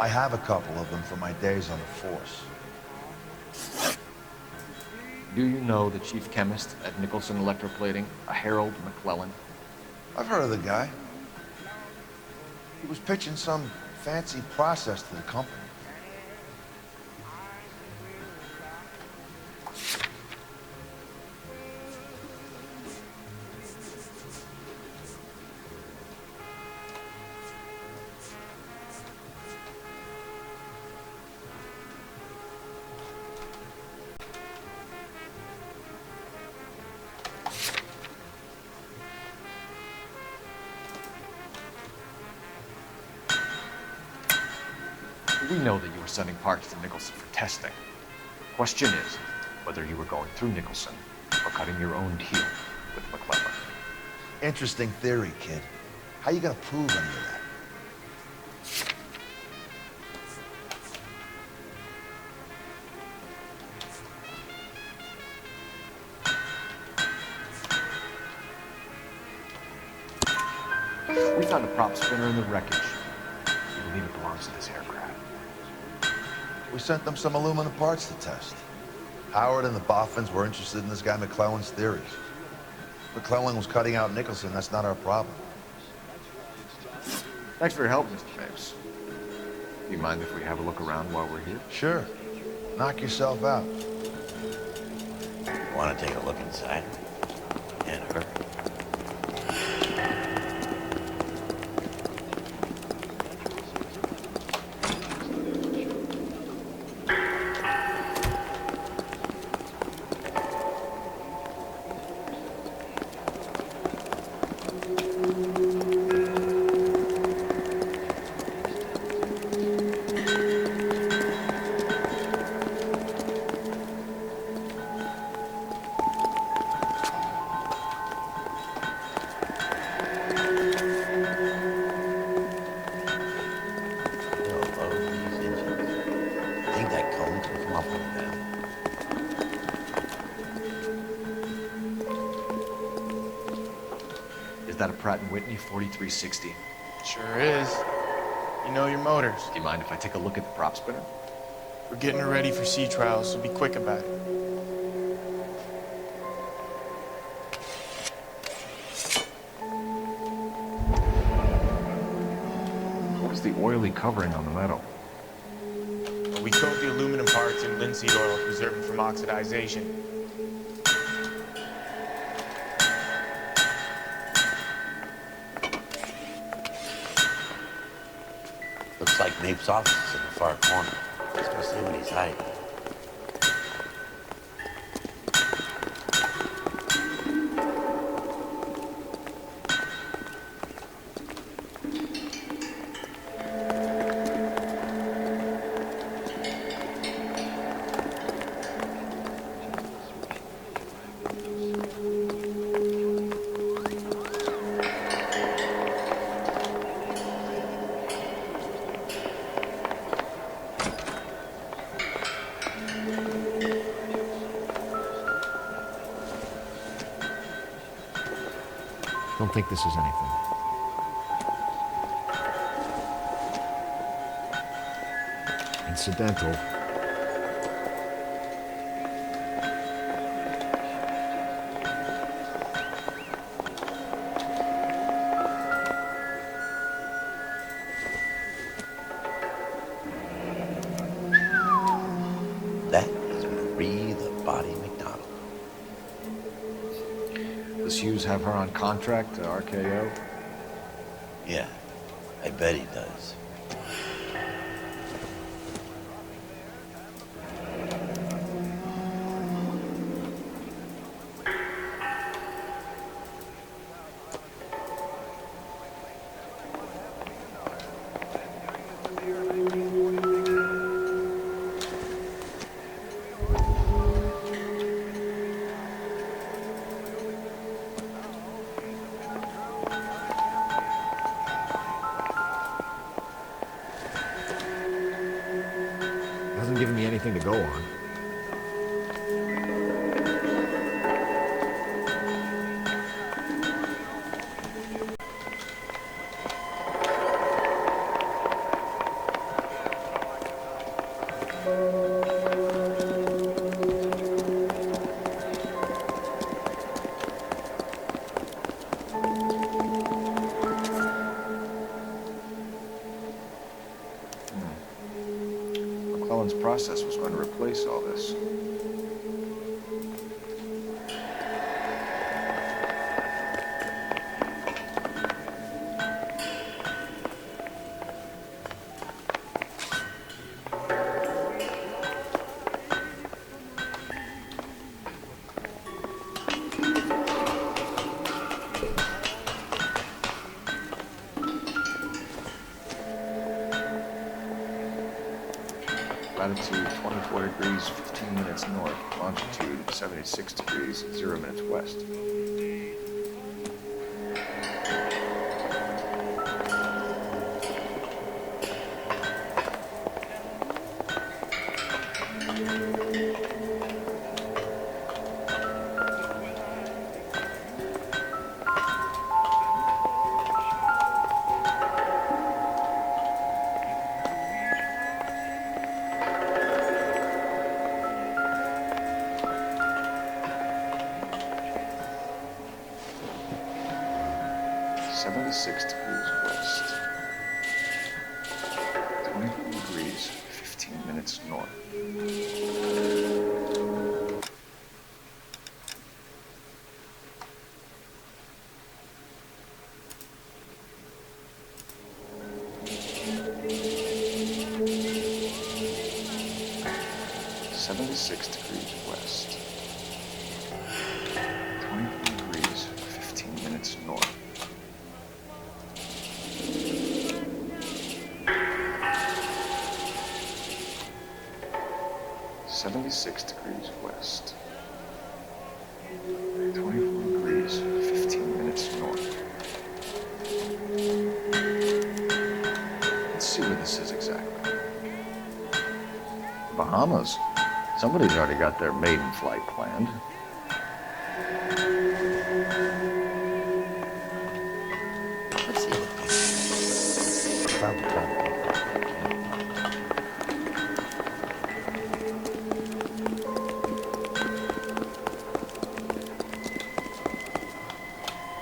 I have a couple of them from my days on the force. Do you know the chief chemist at Nicholson Electroplating, a Harold McClellan? I've heard of the guy. He was pitching some fancy process to the company. We know that you were sending parts to Nicholson for testing. Question is whether you were going through Nicholson or cutting your own deal with McClellan. Interesting theory, kid. How you gonna prove any of that? We found a prop spinner in the wreckage. We believe it belongs to this aircraft. We sent them some aluminum parts to test. Howard and the Boffins were interested in this guy McClellan's theories. McClellan was cutting out Nicholson. That's not our problem. Thanks for your help, Mr. Mapes. Do you mind if we have a look around while we're here? Sure. Knock yourself out. Want to take a look inside? And her. Is that a Pratt & Whitney 4360? Sure is. You know your motors. Do you mind if I take a look at the prop spinner? We're getting her ready for sea trials, so be quick about it. What was the oily covering on the metal? We coat the aluminum parts in linseed oil to preserve it from oxidization. Looks like Nape's office is in the far corner, especially when he's hiding. Don't think this is anything. Incidental. That is Marie the Body McDonald. Does Hughes have her on contract to RKO? Yeah, I bet he does. Hasn't given me anything to go on. McClellan's process was going to replace all this. Latitude 24 degrees, 15 minutes north. Longitude 76 degrees, 0 minutes west. 76 degrees west. 24 degrees, 15 minutes north. 76 degrees west. 24 degrees, 15 minutes north. "76 degrees west. 24 degrees, 15 minutes north." Let's see where this is exactly. Bahamas. Somebody's already got their maiden flight planned. Let's see what this is. Probably done.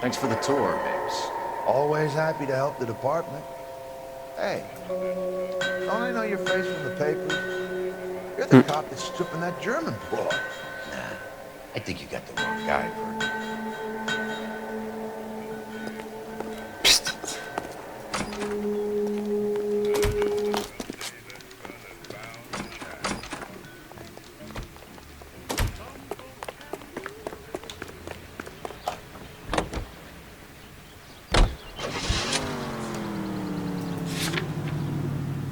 Thanks for the tour, Babes. Always happy to help the department. Hey, don't I know your face from the papers? You're the cop that's stripping that German broad. Nah, I think you got the wrong guy, Bert.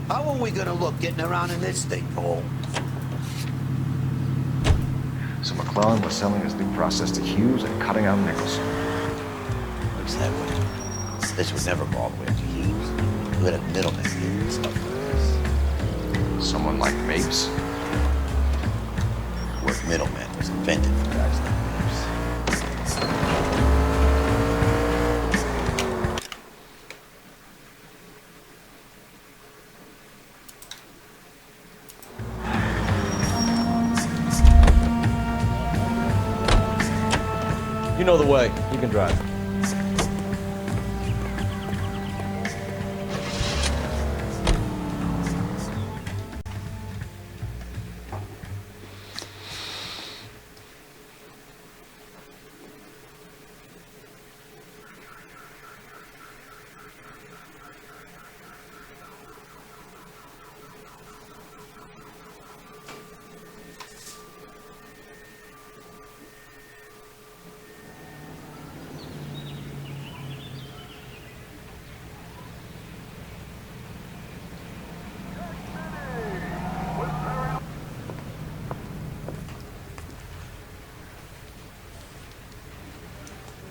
How are we gonna look getting around in this thing, Paul? So McClellan was selling his new process to Hughes and cutting out Nicholson. Looks that way. This would never go all the way up to Hughes. We would have middlemen here and stuff like this. Someone like Mapes? The word middleman was invented for guys like Mapes. You know the way. You can drive.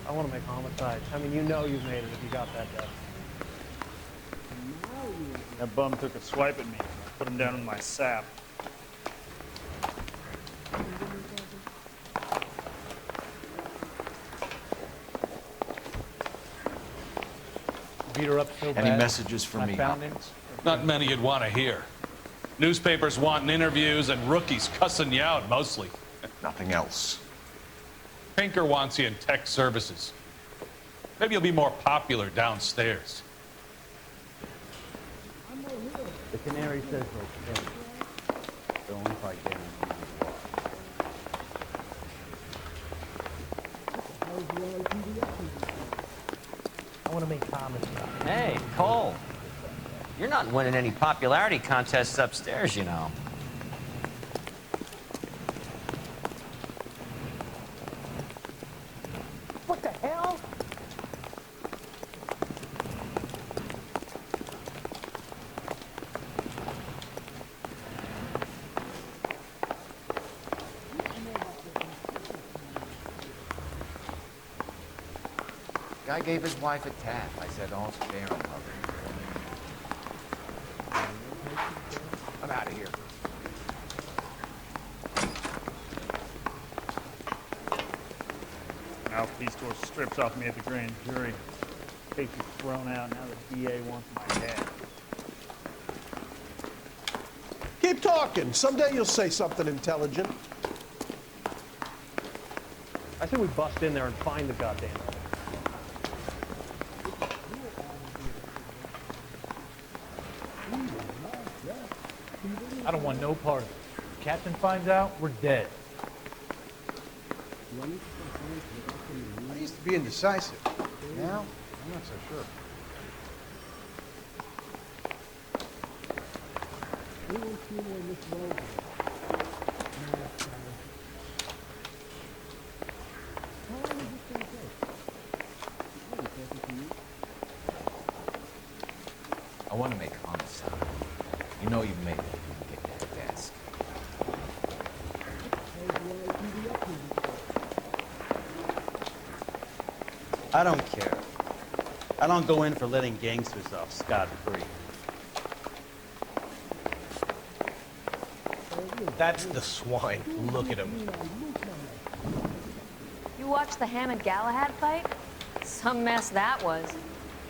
I want to make homicide. I mean, you know you've made it if you got that death. That bum took a swipe at me. I put him down in my sap. Beat her up so bad. Any messages for me, found him. Hopkins? Not many you'd want to hear. Newspapers wanting interviews and rookies cussing you out mostly. Nothing else. Pinker wants you in tech services. Maybe you'll be more popular downstairs. The canary says he'll stay. So only if I guarantee I want to make homicide. Hey, Cole. You're not winning any popularity contests upstairs, you know. What the hell? Guy gave his wife a tap. I said, all's fair in love. I'm out of here. Mouthpiece tore strips off me at the grand jury. Case is thrown out. Now the DA wants my head. Keep talking. Someday you'll say something intelligent. I say we bust in there and find the goddamn. I don't want no part of it. If Captain finds out, we're dead. I used to be indecisive. Now, I'm not so sure. I want to make homicide. You know you've made it if you can get that desk. I don't care. I don't go in for letting gangsters off scot-free. That's the swine. Look at him. You watched the Hammond Galahad fight? Some mess that was.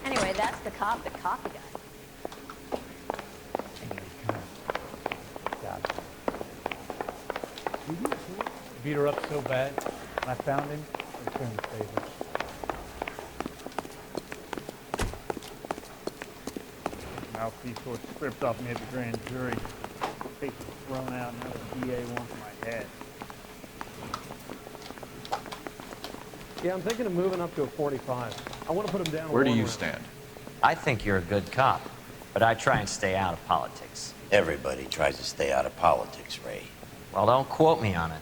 Anyway, that's the cop that caught the guy. Beat her up so bad. When I found him, I turned the favor. Mouthpiece sort of stripped off me at the grand jury. Face was thrown out, now the DA wants my head. Yeah, I'm thinking of moving up to a 45. I want to put him down. Where do you stand? I think you're a good cop, but I try and stay out of politics. Everybody tries to stay out of politics, Ray. Well, don't quote me on it,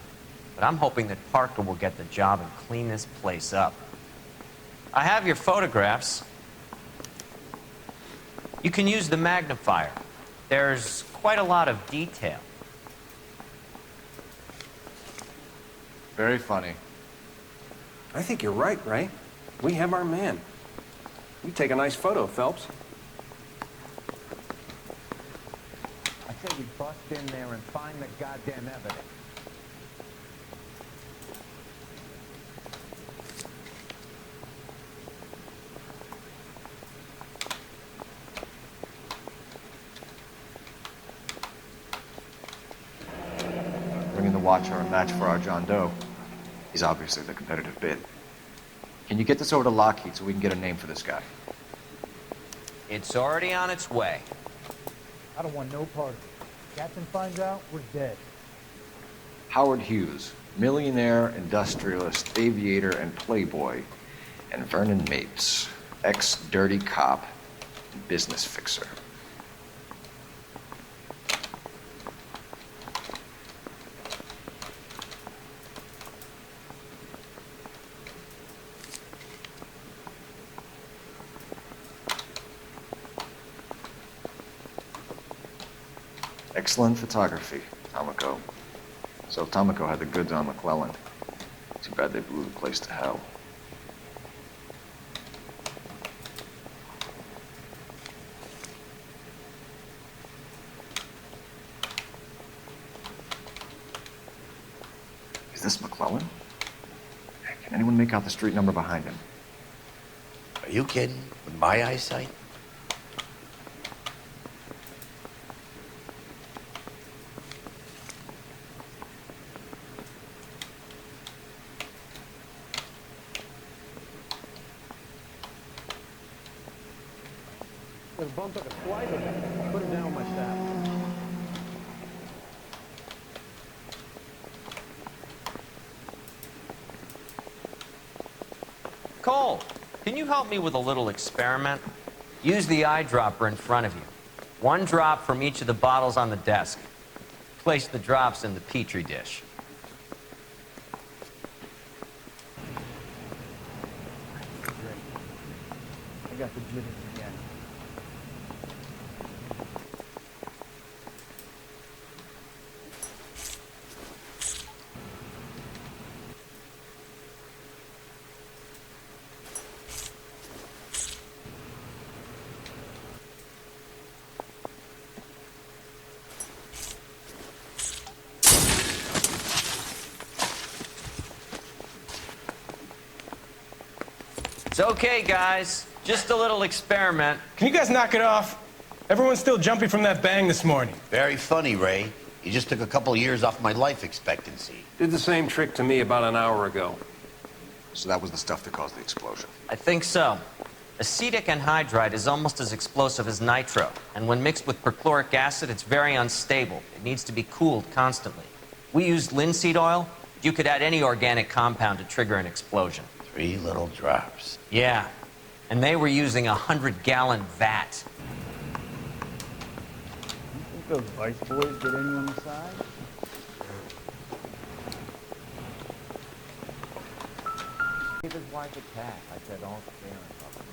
but I'm hoping that Parker will get the job and clean this place up. I have your photographs. You can use the magnifier. There's quite a lot of detail. Very funny. I think you're right, Ray. We have our man. You take a nice photo, Phelps. I say we bust in there and find the goddamn evidence. Bringing the Watcher a match for our John Doe. He's obviously the competitive bid. Can you get this over to Lockheed so we can get a name for this guy? It's already on its way. I don't want no part of it. If Captain finds out, we're dead. Howard Hughes, millionaire, industrialist, aviator, and playboy. And Vernon Mapes, ex-dirty cop and business fixer. Excellent photography, Tomoko. So Tomoko had the goods on McClellan. Too bad they blew the place to hell. Is this McClellan? Can anyone make out the street number behind him? Are you kidding? With my eyesight? There's a bump took a slice of it. Put him down with my staff. Cole, can you help me with a little experiment? Use the eyedropper in front of you. One drop from each of the bottles on the desk. Place the drops in the Petri dish. I got the jitters again. It's okay, guys. Just a little experiment. Can you guys knock it off? Everyone's still jumping from that bang this morning. Very funny, Ray. You just took a couple years off my life expectancy. Did the same trick to me about an hour ago. So that was the stuff that caused the explosion. I think so. Acetic anhydride is almost as explosive as nitro, and when mixed with perchloric acid, it's very unstable. It needs to be cooled constantly. We used linseed oil. You could add any organic compound to trigger an explosion. 3 little drops. Yeah, and they were using a 100-gallon vat. You think those Vice boys get any on the side? Give his wife a tap. I said, don't stare and talk anymore.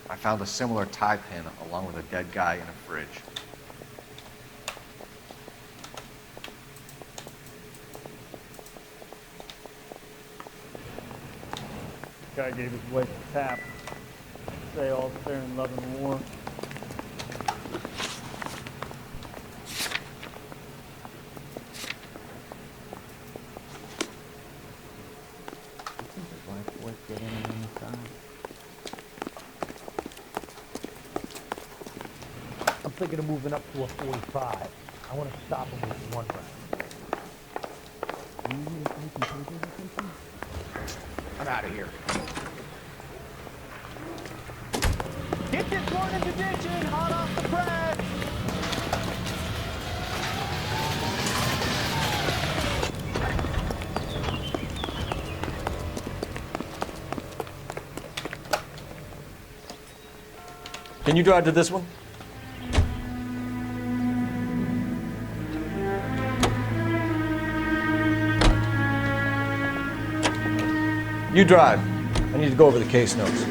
I found a similar tie pin along with a dead guy in a fridge. Guy gave his wife a tap. Say all's fair in love and war. You think his wife boys get any on the side? I'm thinking of moving up to a 45. I want to stop him with one round. I'm out of here. Get this one in position, hot off the press. Can you drive to this one? You drive. I need to go over the case notes.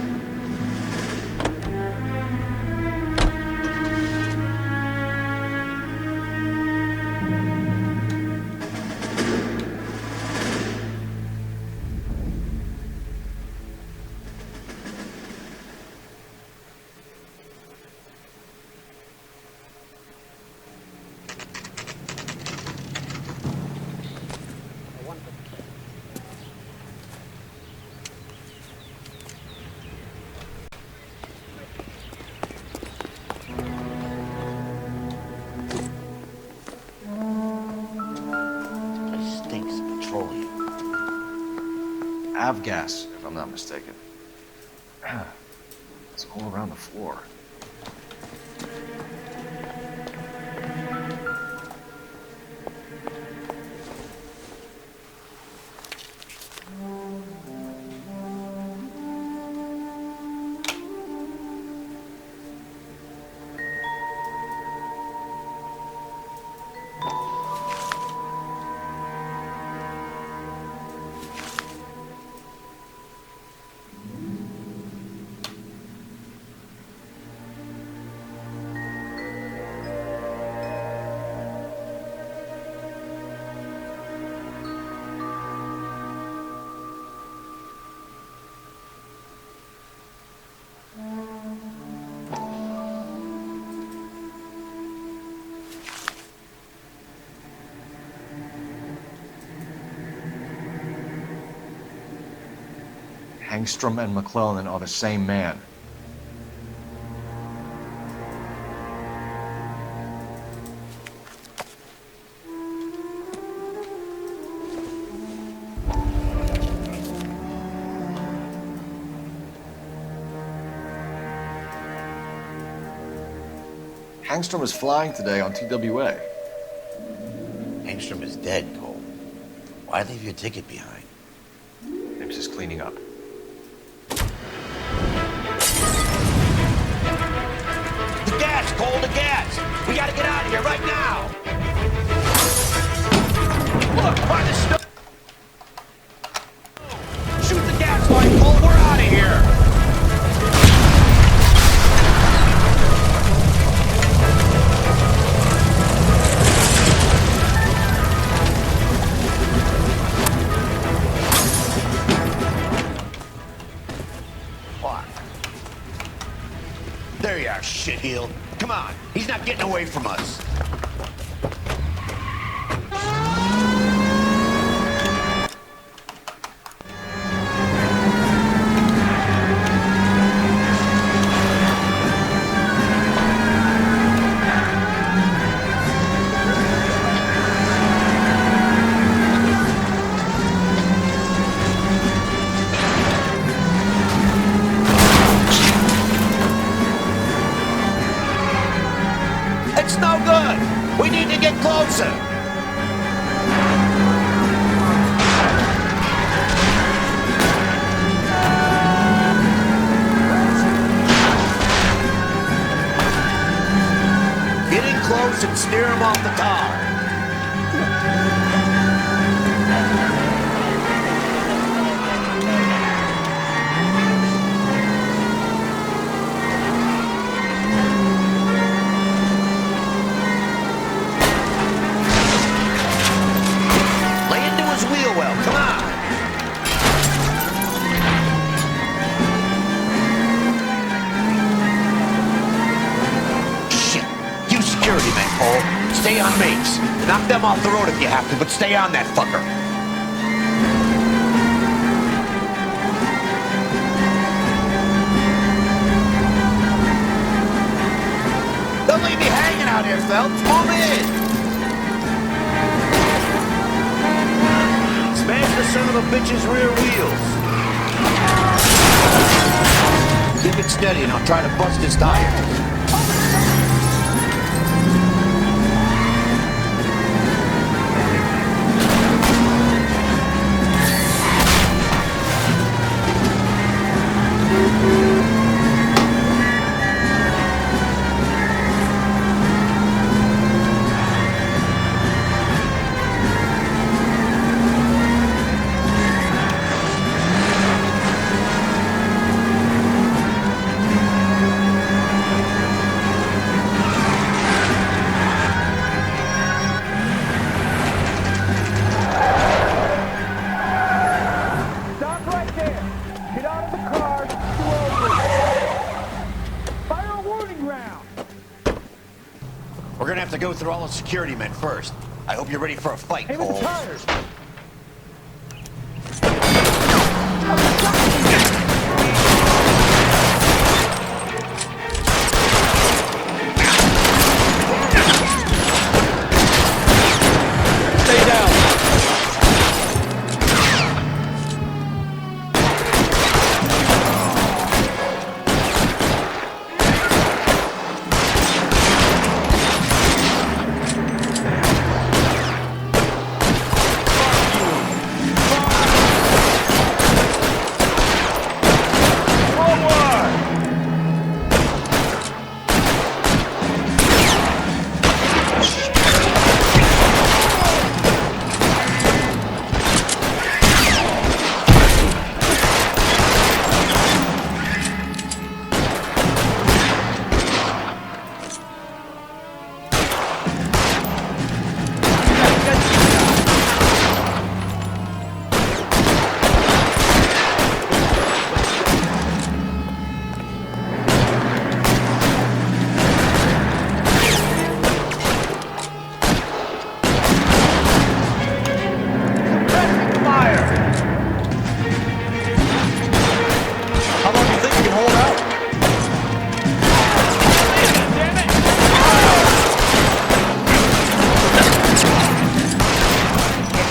Avgas, if I'm not mistaken. It's all around the floor. Hangstrom and McClellan are the same man. Hangstrom is flying today on TWA. Hangstrom is dead, Cole. Why leave your ticket behind? Nips is cleaning up. The gas, Cole, the gas! We gotta get out of here right now! Look, find the stove! Shoot the gas line, Cole, we're out of here! on. He's not getting away from us. It's no good. We need to get closer. Get in close and steer him off the tar. Lay into his wheel well. Come on. Shit. You security men, Cole. Stay on mates. Knock them off the road if you have to, but stay on that fucker. Don't leave me hanging out here, Phelps. Move in. Smash the son of a bitch's rear wheels. Keep it steady and I'll try to bust his tire. Stop right there. Get out of the car. Two over. Fire a warning round. We're gonna have to go through all the security men first. I hope you're ready for a fight, Aim at the Cole. tires. Stay down.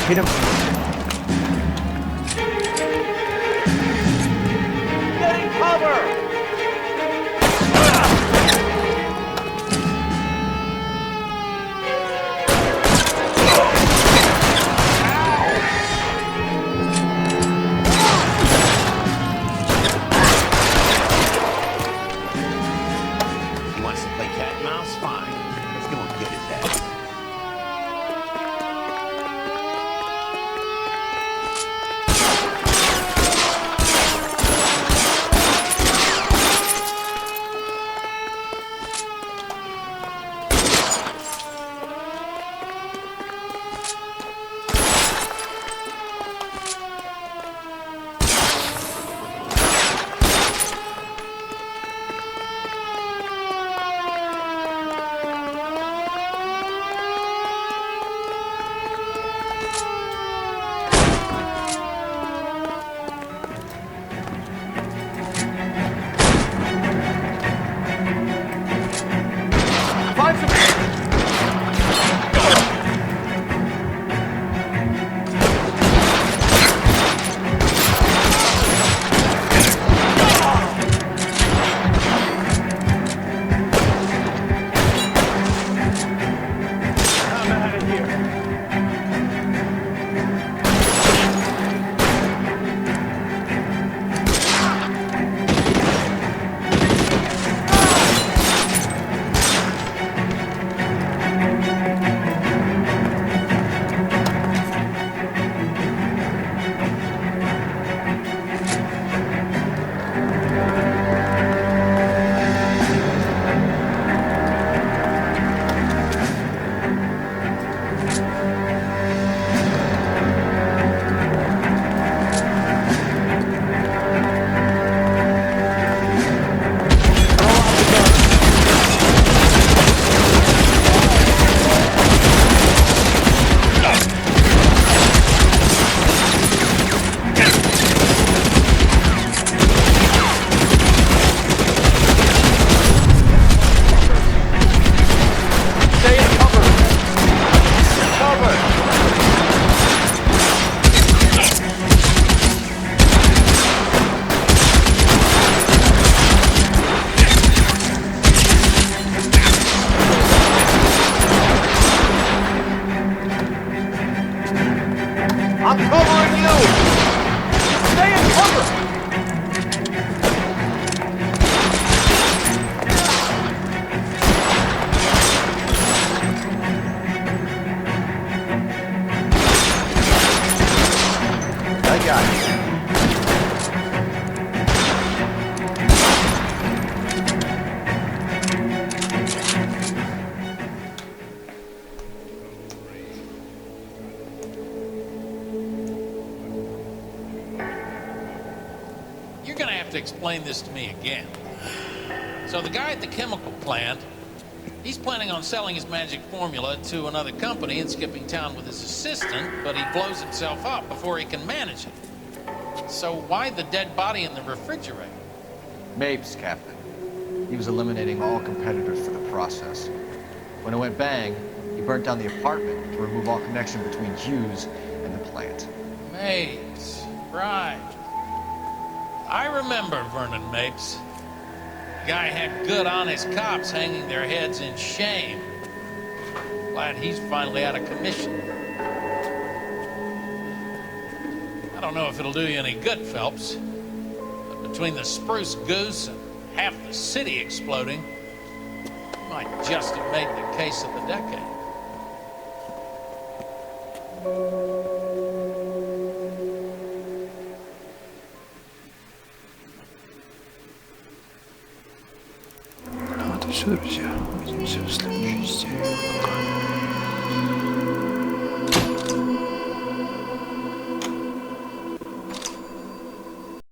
Hit him. Getting cover! He wants to play cat and mouse? Fine. Let's go and get his ass. here. I'm covering you! Stay in cover! I got it. You're gonna have to explain this to me again. So the guy at the chemical plant, he's planning on selling his magic formula to another company and skipping town with his assistant, but he blows himself up before he can manage it. So why the dead body in the refrigerator? Mapes, Captain. He was eliminating all competitors for the process. When it went bang, he burnt down the apartment to remove all connection between Hughes and the plant. Mapes, right. I remember Vernon Mapes. The guy had good, honest cops hanging their heads in shame. Glad he's finally out of commission. I don't know if it'll do you any good, Phelps, but between the spruce goose and half the city exploding, you might just have made the case of the decade. Вот и все, друзья. Увидимся в следующей серии. Пока.